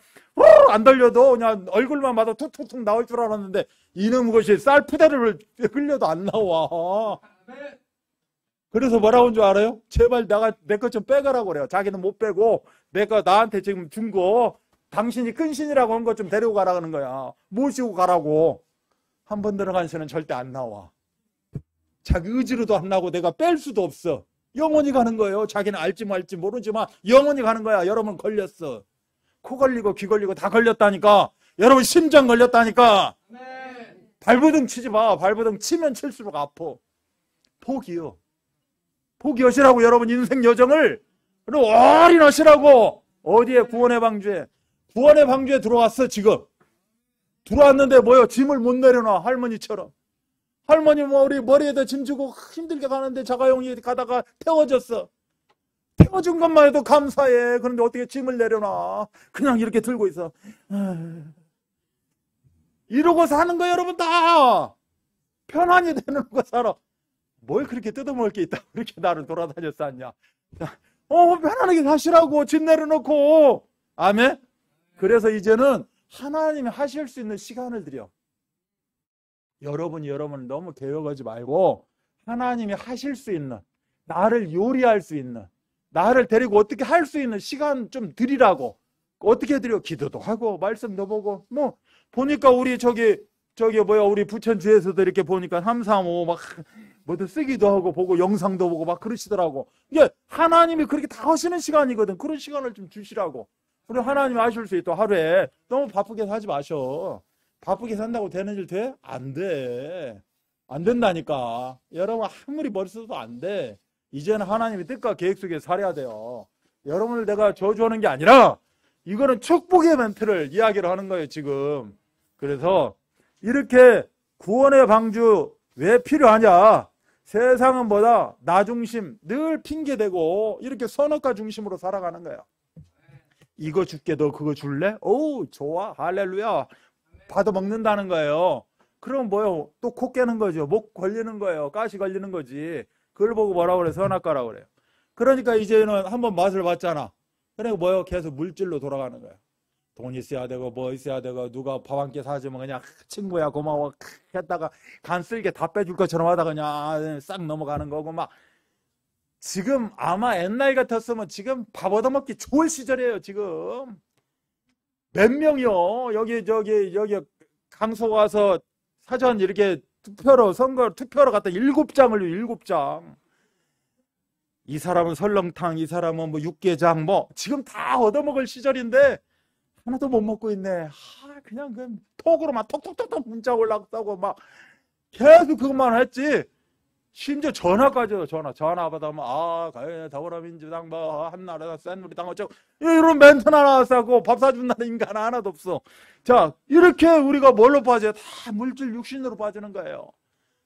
안 들려도 그냥 얼굴만 봐도 툭툭툭 나올 줄 알았는데 이놈 것이 쌀푸대를 흘려도 안 나와. 그래서 뭐라고 한 줄 알아요? 제발 내 것 좀 빼가라고 그래요. 자기는 못 빼고 내가 나한테 지금 준 거 당신이 큰 신이라고 한 것 좀 데리고 가라는 거야. 모시고 가라고. 한 번 들어간 신은 절대 안 나와. 자기 의지로도 안 나고 내가 뺄 수도 없어. 영원히 가는 거예요. 자기는 알지 말지 모르지만 영원히 가는 거야. 여러분 걸렸어. 코 걸리고 귀 걸리고 다 걸렸다니까. 여러분 심장 걸렸다니까. 발부등 치지 마. 발부등 치면 칠수록 아파. 포기요. 포기하시라고. 여러분 인생 여정을 올인하시라고. 어디에? 구원의 방주에. 구원의 방주에 들어왔어. 지금 들어왔는데 뭐요? 짐을 못 내려놔. 할머니처럼. 할머니 우리 머리에다 짐 주고 힘들게 가는데 자가용이 가다가 태워졌어. 태워준 것만 해도 감사해. 그런데 어떻게 짐을 내려놔. 그냥 이렇게 들고 있어. 이러고 사는 거야. 여러분 다 편안히 되는 거 살아. 뭘 그렇게 뜯어먹을 게 있다고 그렇게 나를 돌아다녔었냐. 편안하게 사시라고. 짐 내려놓고. 아멘. 그래서 이제는 하나님이 하실 수 있는 시간을 드려. 여러분을 너무 개혁하지 말고 하나님이 하실 수 있는, 나를 요리할 수 있는, 나를 데리고 어떻게 할 수 있는 시간 좀 드리라고. 어떻게 드려? 기도도 하고 말씀도 보고. 보니까 우리 우리 부천주에서도 이렇게 보니까 335 막 뭐도 쓰기도 하고 보고 영상도 보고 막 그러시더라고. 이게 하나님이 그렇게 다 하시는 시간이거든. 그런 시간을 좀 주시라고. 우리 하나님이 하실 수 있도록 하루에 너무 바쁘게 사지 마셔. 바쁘게 산다고 되는 일 돼? 안 돼. 안 된다니까. 여러분 아무리 머리 써도 안 돼. 이제는 하나님의 뜻과 계획 속에 살아야 돼요. 여러분을 내가 저주하는 게 아니라 이거는 축복의 멘트를 이야기를 하는 거예요 지금. 그래서 이렇게 구원의 방주 왜 필요하냐? 세상은 뭐다? 나 중심, 늘 핑계대고 이렇게 선악과 중심으로 살아가는 거예요. 이거 줄게, 너 그거 줄래? 오, 좋아, 할렐루야. 받아먹는다는 거예요. 그럼 뭐요? 또 코 깨는 거죠. 목 걸리는 거예요. 가시 걸리는 거지. 그걸 보고 뭐라고 그래? 선악과라고 그래요. 그러니까 이제는 한번 맛을 봤잖아. 그러니까 뭐요? 계속 물질로 돌아가는 거예요. 돈 있어야 되고 뭐 있어야 되고 누가 밥 한 끼 사주면 그냥 친구야 고마워 했다가 간 쓸게 다 빼줄 것처럼 하다가 그냥 싹 넘어가는 거고 막. 지금 아마 옛날 같았으면 지금 밥 얻어먹기 좋을 시절이에요. 지금 몇 명이요? 여기 강서 가서 사전 이렇게 선거 투표로 갔다 7장을요. 7장. 이 사람은 설렁탕, 이 사람은 뭐 육개장, 뭐 지금 다 얻어먹을 시절인데 하나도 못 먹고 있네. 그냥 그 톡으로 막 톡톡톡톡 문자 올라가고 막 계속 그것만 했지. 심지어 전화까지 전화 받아면 더불어민주당 뭐 한나라당 새누리당 어쩌고 이런 멘트나 나왔고 밥 사준다는 인간 하나도 없어. 자, 이렇게 우리가 뭘로 빠져요? 다 물질 육신으로 빠지는 거예요.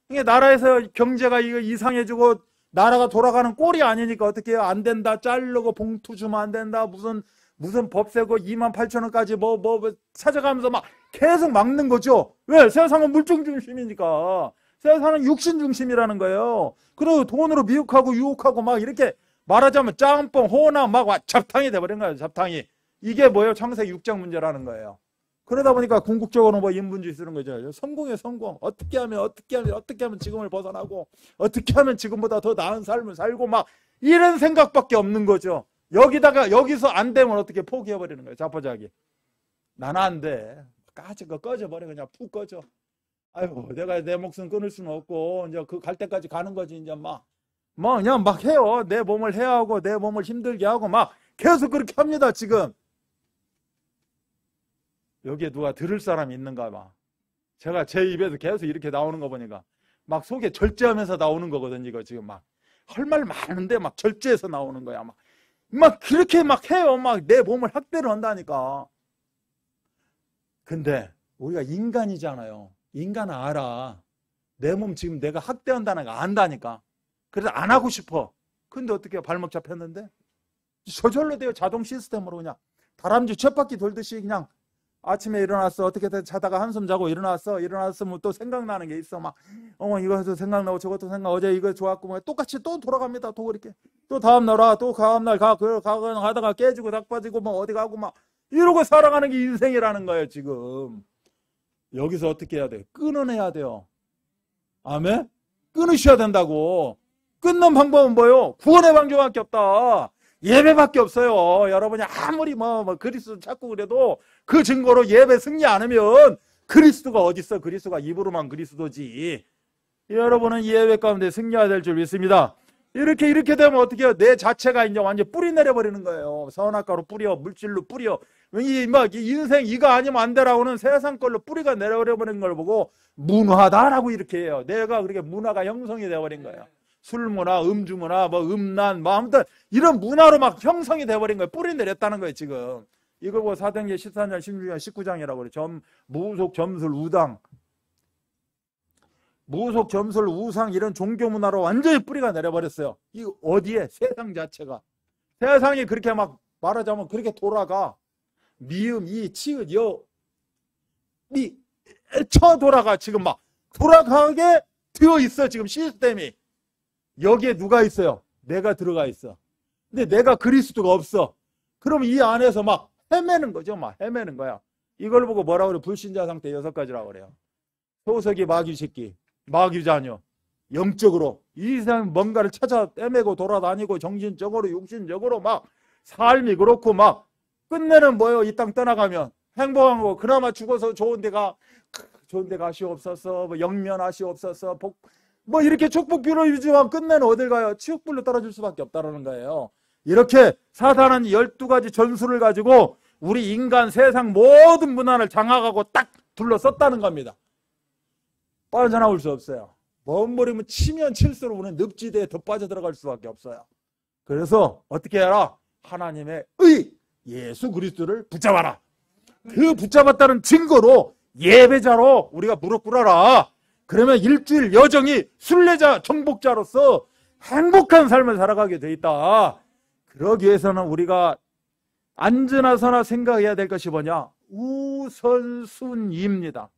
이게 나라에서 경제가 이거 이상해지고 나라가 돌아가는 꼴이 아니니까 어떻게 해요? 안 된다, 자르고 봉투 주면 안 된다, 무슨 법세고 28,000원까지 뭐 찾아가면서 막 계속 막는 거죠. 왜? 세상은 물질 중심이니까. 세상은 육신 중심이라는 거예요. 그리고 돈으로 미혹하고 유혹하고 막 이렇게 말하자면 짬뽕, 호남 막 잡탕이 돼버린 거예요. 잡탕이. 이게 뭐예요? 창세기 6장 문제라는 거예요. 그러다 보니까 궁극적으로 뭐 인본주의 쓰는 거죠. 성공의 성공. 어떻게 하면 지금을 벗어나고 어떻게 하면 지금보다 더 나은 삶을 살고 막 이런 생각밖에 없는 거죠. 여기서 안 되면 어떻게 포기해버리는 거예요. 자포자기. 나는 안 돼. 꺼져버려. 그냥 푹 꺼져. 아이고, 내가 내 목숨 끊을 수는 없고, 이제 그 갈 때까지 가는 거지, 이제 그냥 막 해요. 내 몸을 해하고, 내 몸을 힘들게 하고, 막 계속 그렇게 합니다, 지금. 여기에 누가 들을 사람이 있는가 봐. 제가 제 입에서 계속 이렇게 나오는 거 보니까, 막 속에 절제하면서 나오는 거거든, 이거 지금 할 말 많은데 막 절제해서 나오는 거야, 막 그렇게 막 해요. 막 내 몸을 학대를 한다니까. 근데 우리가 인간이잖아요. 인간은 알아. 내 몸 지금 내가 학대한다는 거 안다니까. 그래서 안 하고 싶어. 근데 어떻게 발목 잡혔는데? 저절로 돼요. 자동 시스템으로 그냥. 다람쥐 쳇바퀴 돌듯이 그냥 아침에 일어났어. 어떻게든 자다가 한숨 자고 일어났으면 또 생각나는 게 있어. 이거 해서 생각나고 저것도 어제 이거 좋았고 막 똑같이 또 돌아갑니다. 또 그렇게. 또 다음날 또 다음날 가다가 깨지고 닭 빠지고 어디 가고 이러고 살아가는 게 인생이라는 거예요, 지금. 여기서 어떻게 해야 돼요? 끊어내야 돼요. 아멘? 끊으셔야 된다고. 끊는 방법은 뭐예요? 구원의 방법밖에 없다. 예배밖에 없어요. 여러분이 아무리 그리스도 찾고 그래도 그 증거로 예배 승리 안 하면 그리스도가 어디 있어? 그리스도가 입으로만 그리스도지. 여러분은 예배 가운데 승리해야 될 줄 믿습니다. 이렇게 되면 어떻게 해요? 내 자체가 이제 완전 뿌리 내려버리는 거예요. 선악과로 뿌려, 물질로 뿌려. 인생 이거 아니면 안 되라고는 세상 걸로 뿌리가 내려버리는 걸 보고 문화다라고 이렇게 해요. 내가 그렇게 문화가 형성이 되어버린 거예요. 술문화, 음주문화, 음란, 아무튼 이런 문화로 막 형성이 되어버린 거예요. 뿌리 내렸다는 거예요, 지금. 이거 보고 사도행전 14장, 16장, 19장이라고 그래요. 무속, 점술, 우당. 무속, 점술, 우상 이런 종교 문화로 완전히 뿌리가 내려버렸어요. 이 어디에? 세상 자체가. 세상이 그렇게 막 말하자면 그렇게 돌아가. 미음, 이, 치읓, 여, 미, 돌아가. 지금 돌아가게 되어 있어. 지금 시스템이. 여기에 누가 있어요? 내가 들어가 있어. 근데 내가 그리스도가 없어. 그럼 이 안에서 헤매는 거죠. 헤매는 거야. 이걸 보고 뭐라고 그래? 불신자 상태 6가지라고 그래요. 소석이 마귀 새끼, 마귀 자녀. 영적으로 이 세상 뭔가를 찾아 헤매고 돌아다니고 정신적으로 육신적으로 삶이 그렇고 끝내는 뭐예요? 이 땅 떠나가면 행복한 거. 그나마 죽어서 좋은 데 가시옵소서, 영면하시옵소서, 이렇게 축복 빌어주지만 끝내는 어딜 가요? 치욕불로 떨어질 수밖에 없다는 거예요. 이렇게 사단은 12가지 전술을 가지고 우리 인간 세상 모든 문화를 장악하고 딱 둘러섰다는 겁니다. 빠져나올 수 없어요. 머무르면 치면 칠수록 우리는 늪지대에 더 빠져들어갈 수밖에 없어요. 그래서 어떻게 해라? 하나님의 예수 그리스도를 붙잡아라. 그 붙잡았다는 증거로 예배자로 우리가 무릎 꿇어라. 그러면 일주일 여정이 순례자, 정복자로서 행복한 삶을 살아가게 돼 있다. 그러기 위해서는 우리가 앉으나서나 생각해야 될 것이 뭐냐? 우선순위입니다.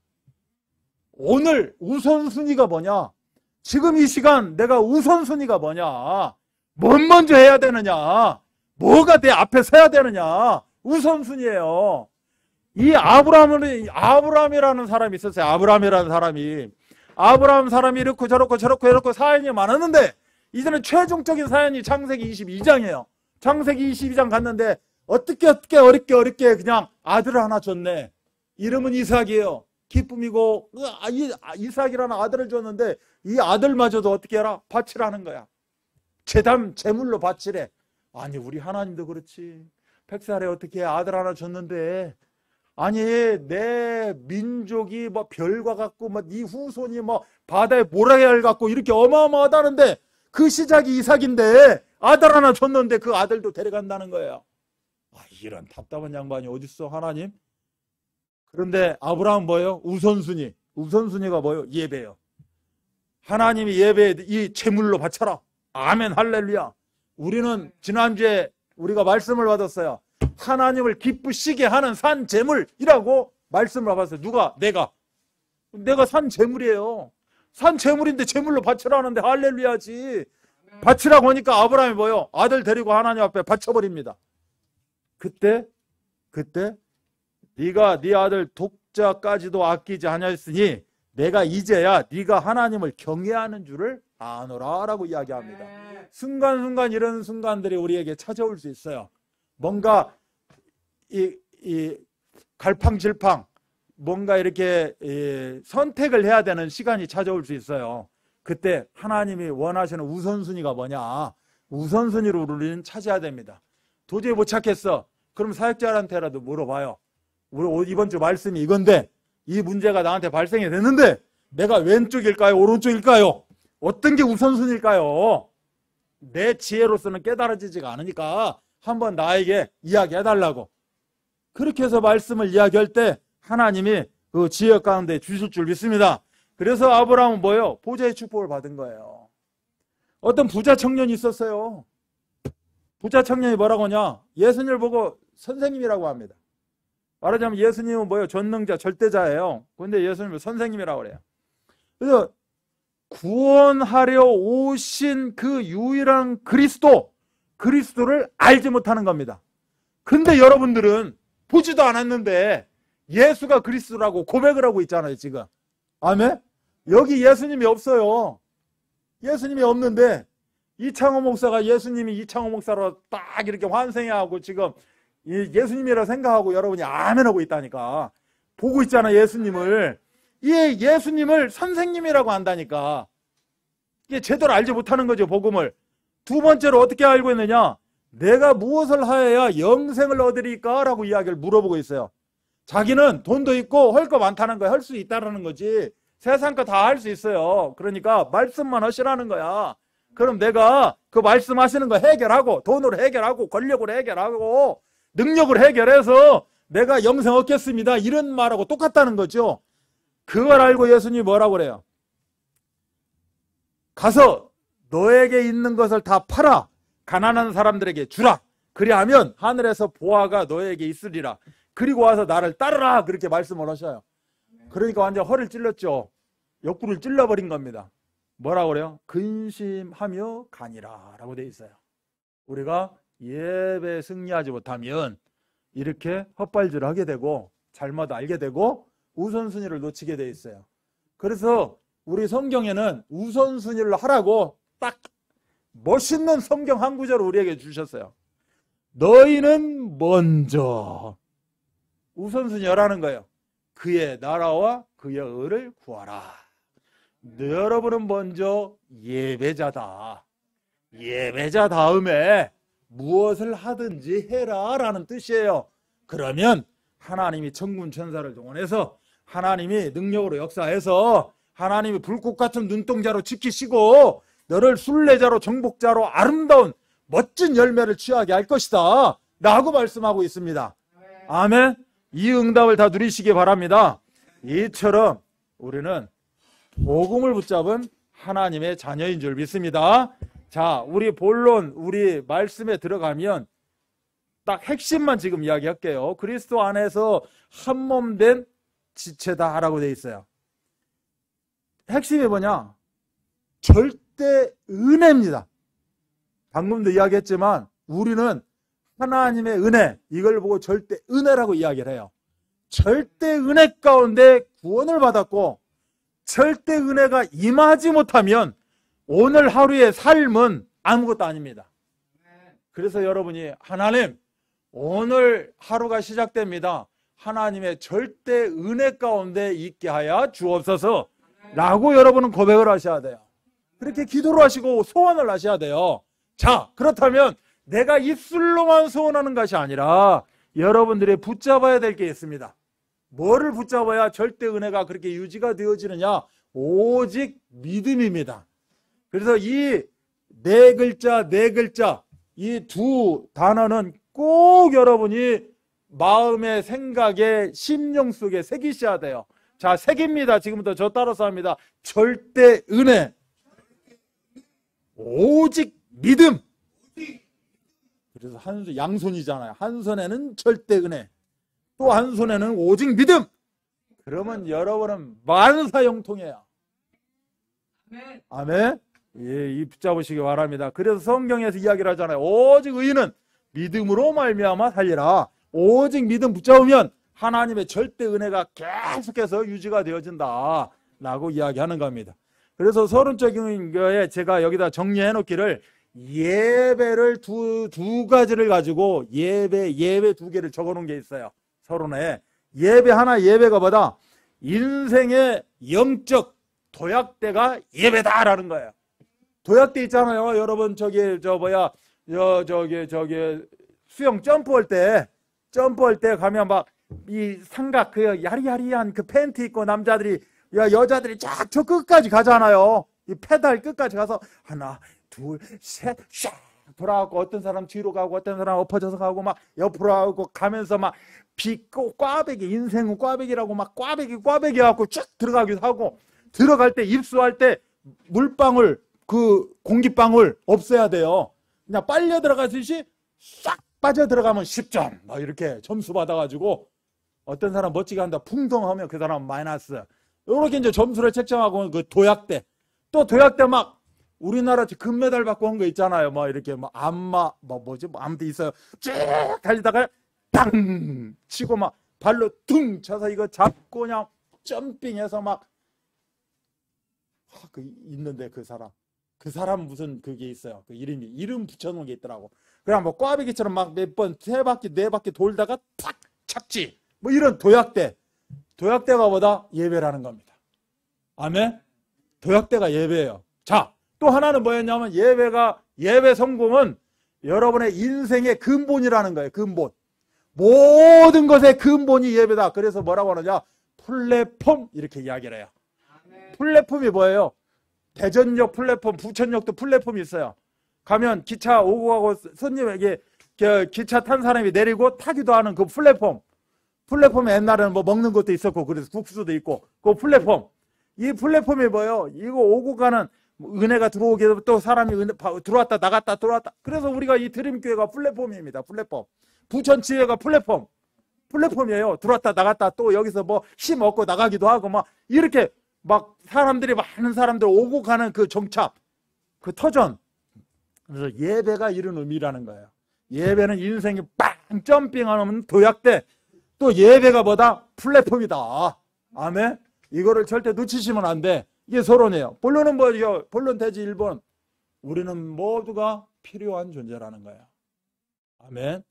오늘 우선순위가 뭐냐? 지금 이 시간 내가 우선순위가 뭐냐? 뭘 먼저 해야 되느냐? 뭐가 내 앞에 서야 되느냐? 우선순위예요. 이 아브라함이라는 사람이 있었어요. 아브라함이라는 사람이. 아브라함 사람이 이렇고 저렇고 사연이 많았는데 이제는 최종적인 사연이 창세기 22장이에요. 창세기 22장 갔는데 어떻게 어렵게 그냥 아들을 하나 줬네. 이름은 이삭이에요. 기쁨이고 이삭이라는 아들을 줬는데 이 아들마저도 어떻게 해라? 바치라는 거야. 제물로 바치래. 아니 우리 하나님도 그렇지. 100살에 어떻게 아들 하나 줬는데 아니 내 민족이 뭐 별과 같고 뭐 네 후손이 뭐 바다의 모래알 같고 이렇게 어마어마하다는데 그 시작이 이삭인데 아들 하나 줬는데 그 아들도 데려간다는 거예요. 이런 답답한 양반이 어딨어 하나님. 그런데 아브라함 뭐예요? 우선순위가 뭐예요? 예배예요. 하나님이 예배에 이 제물로 바쳐라. 아멘 할렐루야. 우리는 지난주에 우리가 말씀을 받았어요. 하나님을 기쁘시게 하는 산 제물이라고 말씀을 받았어요. 누가? 내가 산 제물이에요. 산 제물인데 제물로 바치라는데 할렐루야지. 바치라고 하니까 아브라함이 뭐예요? 아들 데리고 하나님 앞에 바쳐버립니다. 그때 네가 네 아들 독자까지도 아끼지 아니하였으니 내가 이제야 네가 하나님을 경외하는 줄을 아노라 라고 이야기합니다. 순간순간 이런 순간들이 우리에게 찾아올 수 있어요. 뭔가 이 갈팡질팡 뭔가 이렇게 선택을 해야 되는 시간이 찾아올 수 있어요. 그때 하나님이 원하시는 우선순위가 뭐냐? 우선순위로 우리는 찾아야 됩니다. 도저히 못 찾겠어. 그럼 사역자한테라도 물어봐요. 우리 이번 주 말씀이 이건데 이 문제가 나한테 발생이 됐는데 내가 왼쪽일까요? 오른쪽일까요? 어떤 게 우선순위일까요? 내 지혜로서는 깨달아지지가 않으니까 한번 나에게 이야기해달라고. 그렇게 해서 말씀을 이야기할 때 하나님이 그 지혜 가운데 주실 줄 믿습니다. 그래서 아브라함은 뭐예요? 보좌의 축복을 받은 거예요. 어떤 부자 청년이 있었어요. 부자 청년이 뭐라고 하냐? 예수님을 보고 선생님이라고 합니다. 말하자면 예수님은 뭐예요? 전능자, 절대자예요. 그런데 예수님을 선생님이라고 그래요. 그래서 구원하려 오신 그 유일한 그리스도를 알지 못하는 겁니다. 근데 여러분들은 보지도 않았는데 예수가 그리스도라고 고백을 하고 있잖아요, 지금. 아멘? 여기 예수님이 없어요. 예수님이 없는데 이창호 목사가 예수님이 이창호 목사로 딱 이렇게 환생하고 지금 예수님이라 생각하고 여러분이 아멘하고 있다니까. 보고 있잖아, 예수님을. 이 예수님을 선생님이라고 한다니까. 이게 제대로 알지 못하는 거죠, 복음을. 두 번째로 어떻게 알고 있느냐? 내가 무엇을 하여야 영생을 얻으리까? 라고 이야기를 물어보고 있어요. 자기는 돈도 있고 할 거 많다는 거야. 할 수 있다는 거지. 세상 거 다 할 수 있어요. 그러니까 말씀만 하시라는 거야. 그럼 내가 그 말씀하시는 거 해결하고 돈으로 해결하고 권력으로 해결하고 능력을 해결해서 내가 영생 얻겠습니다. 이런 말하고 똑같다는 거죠. 그걸 알고 예수님이 뭐라고 그래요? 가서 너에게 있는 것을 다 팔아 가난한 사람들에게 주라. 그리하면 하늘에서 보화가 너에게 있으리라. 그리고 와서 나를 따르라. 그렇게 말씀을 하셔요. 그러니까 완전 허를 찔렀죠. 옆구리를 찔러버린 겁니다. 뭐라고 그래요? 근심하며 가니라 라고 되어 있어요. 우리가 예배에 승리하지 못하면 이렇게 헛발질을 하게 되고 잘못 알게 되고 우선순위를 놓치게 되어 있어요. 그래서 우리 성경에는 우선순위를 하라고 딱 멋있는 성경 한 구절을 우리에게 주셨어요. 너희는 먼저 우선순위 하라는 거예요. 그의 나라와 그의 의를 구하라. 여러분은 먼저 예배자다. 예배자 다음에 무엇을 하든지 해라 라는 뜻이에요. 그러면 하나님이 천군 천사를 동원해서 하나님이 능력으로 역사해서 하나님이 불꽃 같은 눈동자로 지키시고 너를 순례자로 정복자로 아름다운 멋진 열매를 취하게 할 것이다 라고 말씀하고 있습니다. 아멘. 이 응답을 다 누리시기 바랍니다. 이처럼 우리는 복음을 붙잡은 하나님의 자녀인 줄 믿습니다. 자, 우리 본론, 우리 말씀에 들어가면 딱 핵심만 지금 이야기할게요. 그리스도 안에서 한 몸 된 지체다라고 되어 있어요. 핵심이 뭐냐? 절대 은혜입니다. 방금도 이야기했지만 우리는 하나님의 은혜, 이걸 보고 절대 은혜라고 이야기를 해요. 절대 은혜 가운데 구원을 받았고 절대 은혜가 임하지 못하면 오늘 하루의 삶은 아무것도 아닙니다. 그래서 여러분이 하나님, 오늘 하루가 시작됩니다. 하나님의 절대 은혜 가운데 있게 하여 주옵소서 라고 여러분은 고백을 하셔야 돼요. 그렇게 기도를 하시고 소원을 하셔야 돼요. 자, 그렇다면 내가 입술로만 소원하는 것이 아니라 여러분들이 붙잡아야 될 게 있습니다. 뭐를 붙잡아야 절대 은혜가 그렇게 유지가 되어지느냐? 오직 믿음입니다. 그래서 이 네 글자 이 두 단어는 꼭 여러분이 마음의 생각에 심령 속에 새기셔야 돼요. 자, 새깁니다. 지금부터 저 따라서 합니다. 절대 은혜, 오직 믿음. 그래서 양손이잖아요. 한 손에는 절대 은혜, 또 한 손에는 오직 믿음. 그러면 여러분은 만사형통해요. 아멘. 예, 이 붙잡으시기 바랍니다. 그래서 성경에서 이야기를 하잖아요. 오직 의인은 믿음으로 말미암아 살리라. 오직 믿음 붙잡으면 하나님의 절대 은혜가 계속해서 유지가 되어진다 라고 이야기하는 겁니다. 그래서 서론적인 거에 제가 여기다 정리해 놓기를, 예배를 두 가지를 가지고 예배 두 개를 적어 놓은 게 있어요. 서론에. 예배 하나, 예배가 뭐다? 인생의 영적 도약대가 예배다라는 거예요. 도약대 있잖아요. 여러분 저기 수영 점프할 때 가면 막 이 삼각 그 야리야리한 그 팬티 입고 남자들이, 여자들이 쫙 저 끝까지 가잖아요. 이 페달 끝까지 가서 하나 둘 셋 샥 돌아가고, 어떤 사람 뒤로 가고, 어떤 사람 엎어져서 가고, 막 옆으로 가고 가면서 막 비꼬 꽈배기, 인생은 꽈배기라고 막 꽈배기 해갖고 쭉 들어가기도 하고, 들어갈 때 입수할 때 물방울, 그 공기방울 없애야 돼요. 그냥 빨려 들어가듯이 싹 빠져 들어가면 10점 막 이렇게 점수 받아가지고, 어떤 사람 멋지게 한다 풍덩하면 그 사람 마이너스. 이렇게 이제 점수를 책정하고, 그 도약대, 또 도약대 막 우리나라 금메달 받고 한 거 있잖아요. 막 이렇게 막 아무도 있어요. 쭉 달리다가 땅 치고 막 발로 둥 쳐서 이거 잡고 그냥 점핑해서 막, 있는데 그 사람 무슨 그게 있어요. 그 이름 붙여놓은 게 있더라고. 그냥 뭐 꽈배기처럼 막 몇 번, 세 바퀴, 네 바퀴 돌다가 탁 착지. 뭐 이런 도약대가 뭐다? 예배라는 겁니다. 아멘? 도약대가 예배예요. 자, 또 하나는 뭐였냐면, 예배 성공은 여러분의 인생의 근본이라는 거예요. 근본. 모든 것의 근본이 예배다. 그래서 뭐라고 하느냐? 플랫폼, 이렇게 이야기를 해요. 플랫폼이 뭐예요? 대전역 플랫폼, 부천역도 플랫폼이 있어요. 가면 기차 오고 가고 손님에게 기차 탄 사람이 내리고 타기도 하는 그 플랫폼. 플랫폼에 옛날에는 뭐 먹는 것도 있었고, 그래서 국수도 있고, 그 플랫폼. 이 플랫폼이 뭐예요? 이거 오고 가는 은혜가 들어오게 되면 또 사람이 들어왔다 나갔다 들어왔다. 그래서 우리가 이 드림교회가 플랫폼입니다. 플랫폼. 부천지회가 플랫폼이에요. 들어왔다 나갔다, 또 여기서 뭐 힘 얻고 나가기도 하고, 막 이렇게 막 사람들이, 많은 사람들 오고 가는 그 정착, 그 터전. 그래서 예배가 이런 의미라는 거예요. 예배는 인생이 빵 점핑하는 도약대. 또 예배가 뭐다? 플랫폼이다. 아멘. 이거를 절대 놓치시면 안 돼. 이게 서론이에요. 본론은 뭐죠? 본론 대지 1번. 우리는 모두가 필요한 존재라는 거예요. 아멘.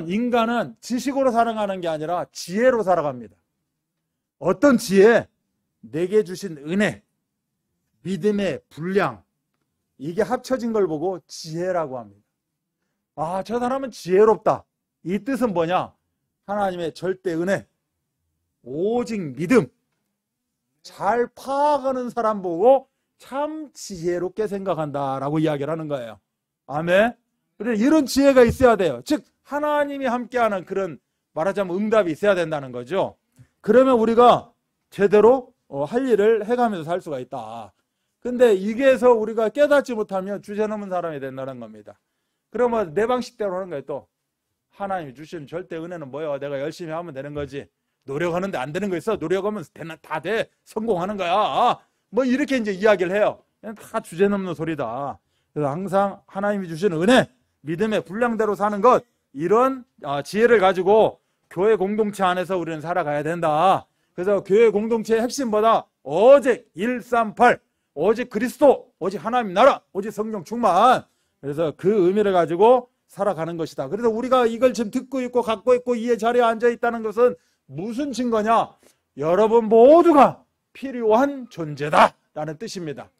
인간은 지식으로 살아가는 게 아니라 지혜로 살아갑니다. 어떤 지혜? 내게 주신 은혜, 믿음의 분량, 이게 합쳐진 걸 보고 지혜라고 합니다. 아, 저 사람은 지혜롭다. 이 뜻은 뭐냐? 하나님의 절대 은혜, 오직 믿음, 잘 파악하는 사람 보고 참 지혜롭게 생각한다라고 이야기를 하는 거예요. 아멘. 그런데 이런 지혜가 있어야 돼요. 즉 하나님이 함께하는 그런, 말하자면 응답이 있어야 된다는 거죠. 그러면 우리가 제대로 할 일을 해가면서 살 수가 있다. 근데 이게서 우리가 깨닫지 못하면 주제넘은 사람이 된다는 겁니다. 그러면 내 방식대로 하는 거예요. 또 하나님이 주시는 절대 은혜는 뭐예요? 내가 열심히 하면 되는 거지. 노력하는데 안 되는 거 있어? 노력하면 다 돼. 성공하는 거야. 뭐 이렇게 이제 이야기를 해요. 다 주제넘는 소리다. 그래서 항상 하나님이 주시는 은혜, 믿음의 분량대로 사는 것, 이런 지혜를 가지고 교회 공동체 안에서 우리는 살아가야 된다. 그래서 교회 공동체의 핵심보다 오직 138, 오직 그리스도, 오직 하나님 나라, 오직 성령 충만. 그래서 그 의미를 가지고 살아가는 것이다. 그래서 우리가 이걸 지금 듣고 있고 갖고 있고 이 자리에 앉아 있다는 것은 무슨 증거냐? 여러분 모두가 필요한 존재다 라는 뜻입니다.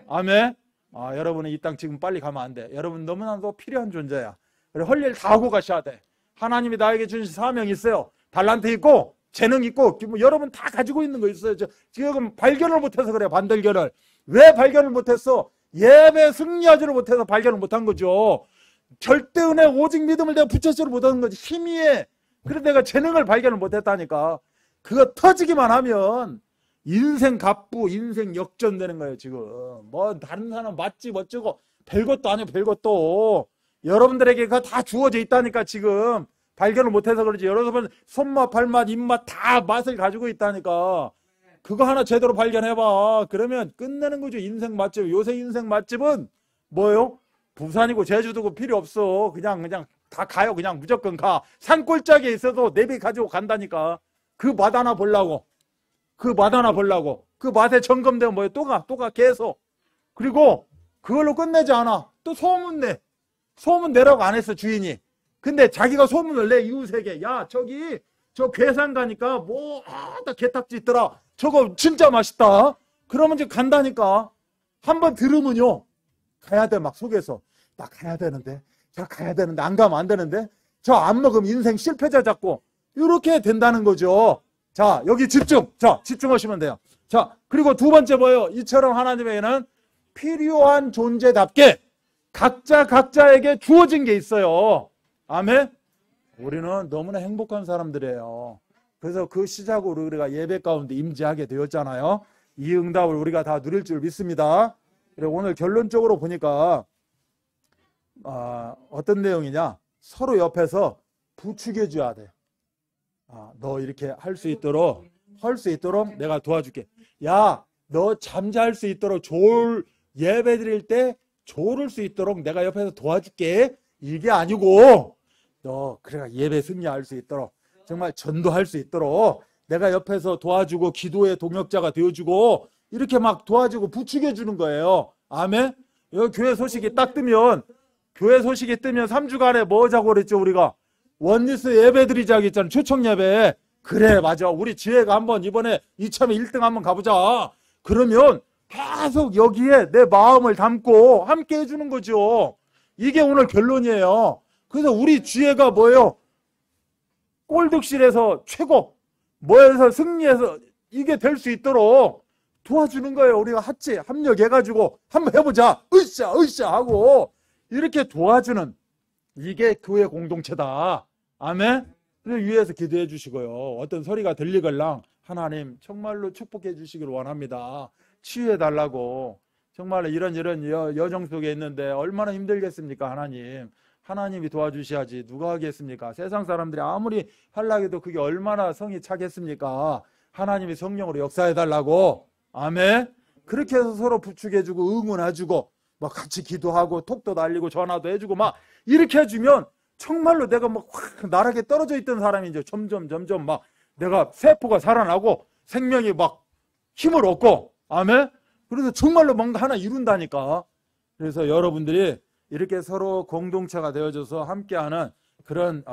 아멘. 여러분은 이 땅 지금 빨리 가면 안 돼. 여러분 너무나도 필요한 존재야. 그래, 할 일 다 하고 가셔야 돼. 하나님이 나에게 주신 사명이 있어요. 달란트 있고 재능 있고 여러분 다 가지고 있는 거 있어요. 지금 발견을 못해서 그래요. 반들견을. 왜 발견을 못했어? 예배 승리하지를 못해서 발견을 못한 거죠. 절대 은혜 오직 믿음을 내가 붙잡지를 못하는 거지. 힘이에. 그래서 내가 재능을 발견을 못했다니까. 그거 터지기만 하면 인생 갑부, 인생 역전되는 거예요. 지금 뭐 다른 사람 맛집 어쩌고 별것도 아니고 별것도 여러분들에게 그거 다 주어져 있다니까. 지금 발견을 못해서 그러지. 여러분 손맛, 발맛, 입맛 다 맛을 가지고 있다니까. 그거 하나 제대로 발견해봐. 그러면 끝내는 거죠. 인생 맛집. 요새 인생 맛집은 뭐예요? 부산이고 제주도고 필요 없어. 그냥 다 가요. 그냥 무조건 가. 산골짜기에 있어도 내비 가지고 간다니까. 그 맛 하나 보려고. 그 맛 하나 보려고. 그 맛에 점검되면 뭐예요? 또 가 계속. 그리고 그걸로 끝내지 않아. 또 소문 내. 소문 내라고 안 했어, 주인이. 근데 자기가 소문을 내, 이웃에게. 야, 저기 저 괴산 가니까 나 게딱지 있더라. 저거 진짜 맛있다. 그러면 이제 간다니까. 한번 들으면요, 가야 돼. 막 속에서 나 가야 되는데, 저 가야 되는데, 안 가면 안 되는데, 저 안 먹으면 인생 실패자 잡고 이렇게 된다는 거죠. 자, 여기 집중. 자, 집중하시면 돼요. 자, 그리고 두 번째 뭐예요? 이처럼 하나님에게는 필요한 존재답게 각자에게 주어진 게 있어요. 아멘. 우리는 너무나 행복한 사람들이에요. 그래서 그 시작으로 우리가 예배 가운데 임재하게 되었잖아요. 이 응답을 우리가 다 누릴 줄 믿습니다. 그리고 오늘 결론적으로 보니까 어떤 내용이냐? 서로 옆에서 부추겨 줘야 돼. 너 이렇게 할 수 있도록 내가 도와줄게. 야, 너 잠잘 수 있도록 예배 드릴 때 졸을 수 있도록 내가 옆에서 도와줄게. 이게 아니고 너 그래가 예배 승리할 수 있도록, 정말 전도할 수 있도록 내가 옆에서 도와주고 기도의 동역자가 되어주고 이렇게 막 도와주고 부추겨 주는 거예요. 아멘. 여기 교회 소식이 딱 뜨면 3주간에 뭐 하자고 그랬죠? 우리가 원리스 예배 드리자고 했잖아요. 초청 예배. 그래, 맞아. 우리 지혜가 한번 이번에 이참에 1등 한번 가보자. 그러면 계속 여기에 내 마음을 담고 함께 해주는 거죠. 이게 오늘 결론이에요. 그래서 우리 지혜가 뭐예요? 꼴득실에서 최고, 뭐에서 승리해서 이게 될 수 있도록 도와주는 거예요. 우리가 같이 합력해가지고 한번 해보자. 으쌰 하고 이렇게 도와주는, 이게 교회 공동체다. 아멘. 그래서 위에서 기도해 주시고요. 어떤 소리가 들리걸랑 하나님 정말로 축복해 주시길 원합니다. 치유해 달라고. 정말 이런 여정 속에 있는데 얼마나 힘들겠습니까? 하나님이 도와주셔야지 누가 하겠습니까? 세상 사람들이 아무리 하려고 해도 그게 얼마나 성이 차겠습니까? 하나님이 성령으로 역사해 달라고. 아멘. 그렇게 해서 서로 부축해주고 응원해주고 막 같이 기도하고 톡도 날리고 전화도 해주고 막 이렇게 해주면 정말로 내가 막 확 나락에 떨어져 있던 사람이 이제 점점 막 내가 세포가 살아나고 생명이 막 힘을 얻고. 아멘. 그래서 정말로 뭔가 하나 이룬다니까. 그래서 여러분들이 이렇게 서로 공동체가 되어져서 함께하는 그런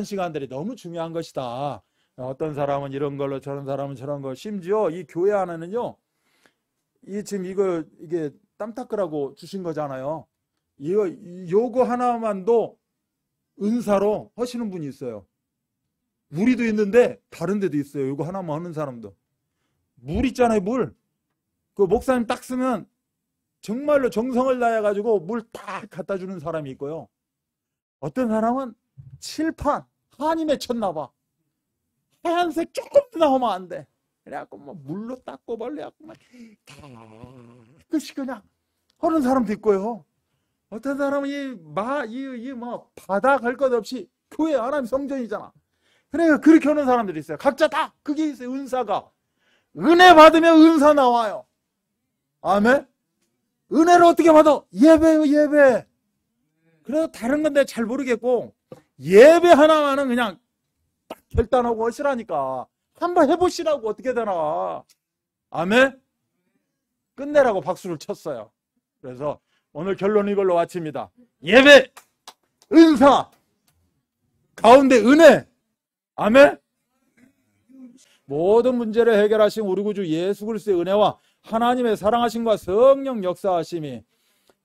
시간들이 너무 중요한 것이다. 어떤 사람은 이런 걸로, 저런 사람은 저런 거. 심지어 이 교회 안에는요, 지금 이게 땀 닦으라고 주신 거잖아요. 요거 하나만도 은사로 하시는 분이 있어요. 물이도 있는데 다른 데도 있어요. 요거 하나만 하는 사람도. 물 있잖아요, 물. 그 목사님 딱 쓰면 정말로 정성을 다해가지고 물 딱 갖다 주는 사람이 있고요. 어떤 사람은 칠판 한이 맺혔나 봐. 하얀색 조금 더 나오면 안 돼. 그래갖고 뭐 물로 닦고 벌려갖고 막 깨끗이 그냥 하는 사람도 있고요. 어떤 사람은 뭐 바다 갈 것 없이 교회 하나님 성전이잖아. 그러니까 그렇게 하는 사람들이 있어요. 각자 다 그게 있어요. 은사가. 은혜 받으면 은사 나와요. 아멘. 은혜를 어떻게 받아? 예배요, 예배. 그래서 다른 건 내가 잘 모르겠고 예배 하나만은 그냥 딱 결단하고 하시라니까. 한번 해보시라고. 어떻게 되나. 아멘. 끝내라고 박수를 쳤어요. 그래서 오늘 결론은 이걸로 마칩니다. 예배, 은사, 가운데 은혜. 아멘. 모든 문제를 해결하신 우리 구주 예수 그리스도의 은혜와 하나님의 사랑하심과 성령 역사하심이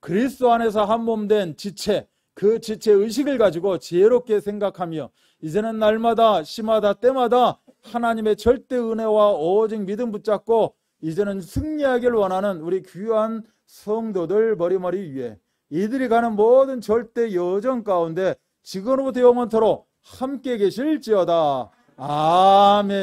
그리스도 안에서 한 몸 된 지체, 그 지체 의식을 가지고 지혜롭게 생각하며 이제는 날마다 시마다 때마다 하나님의 절대 은혜와 오직 믿음 붙잡고 이제는 승리하기를 원하는 우리 귀한 성도들 머리머리 위에 이들이 가는 모든 절대 여정 가운데 지금부터 영원토록 함께 계실지어다. 아멘.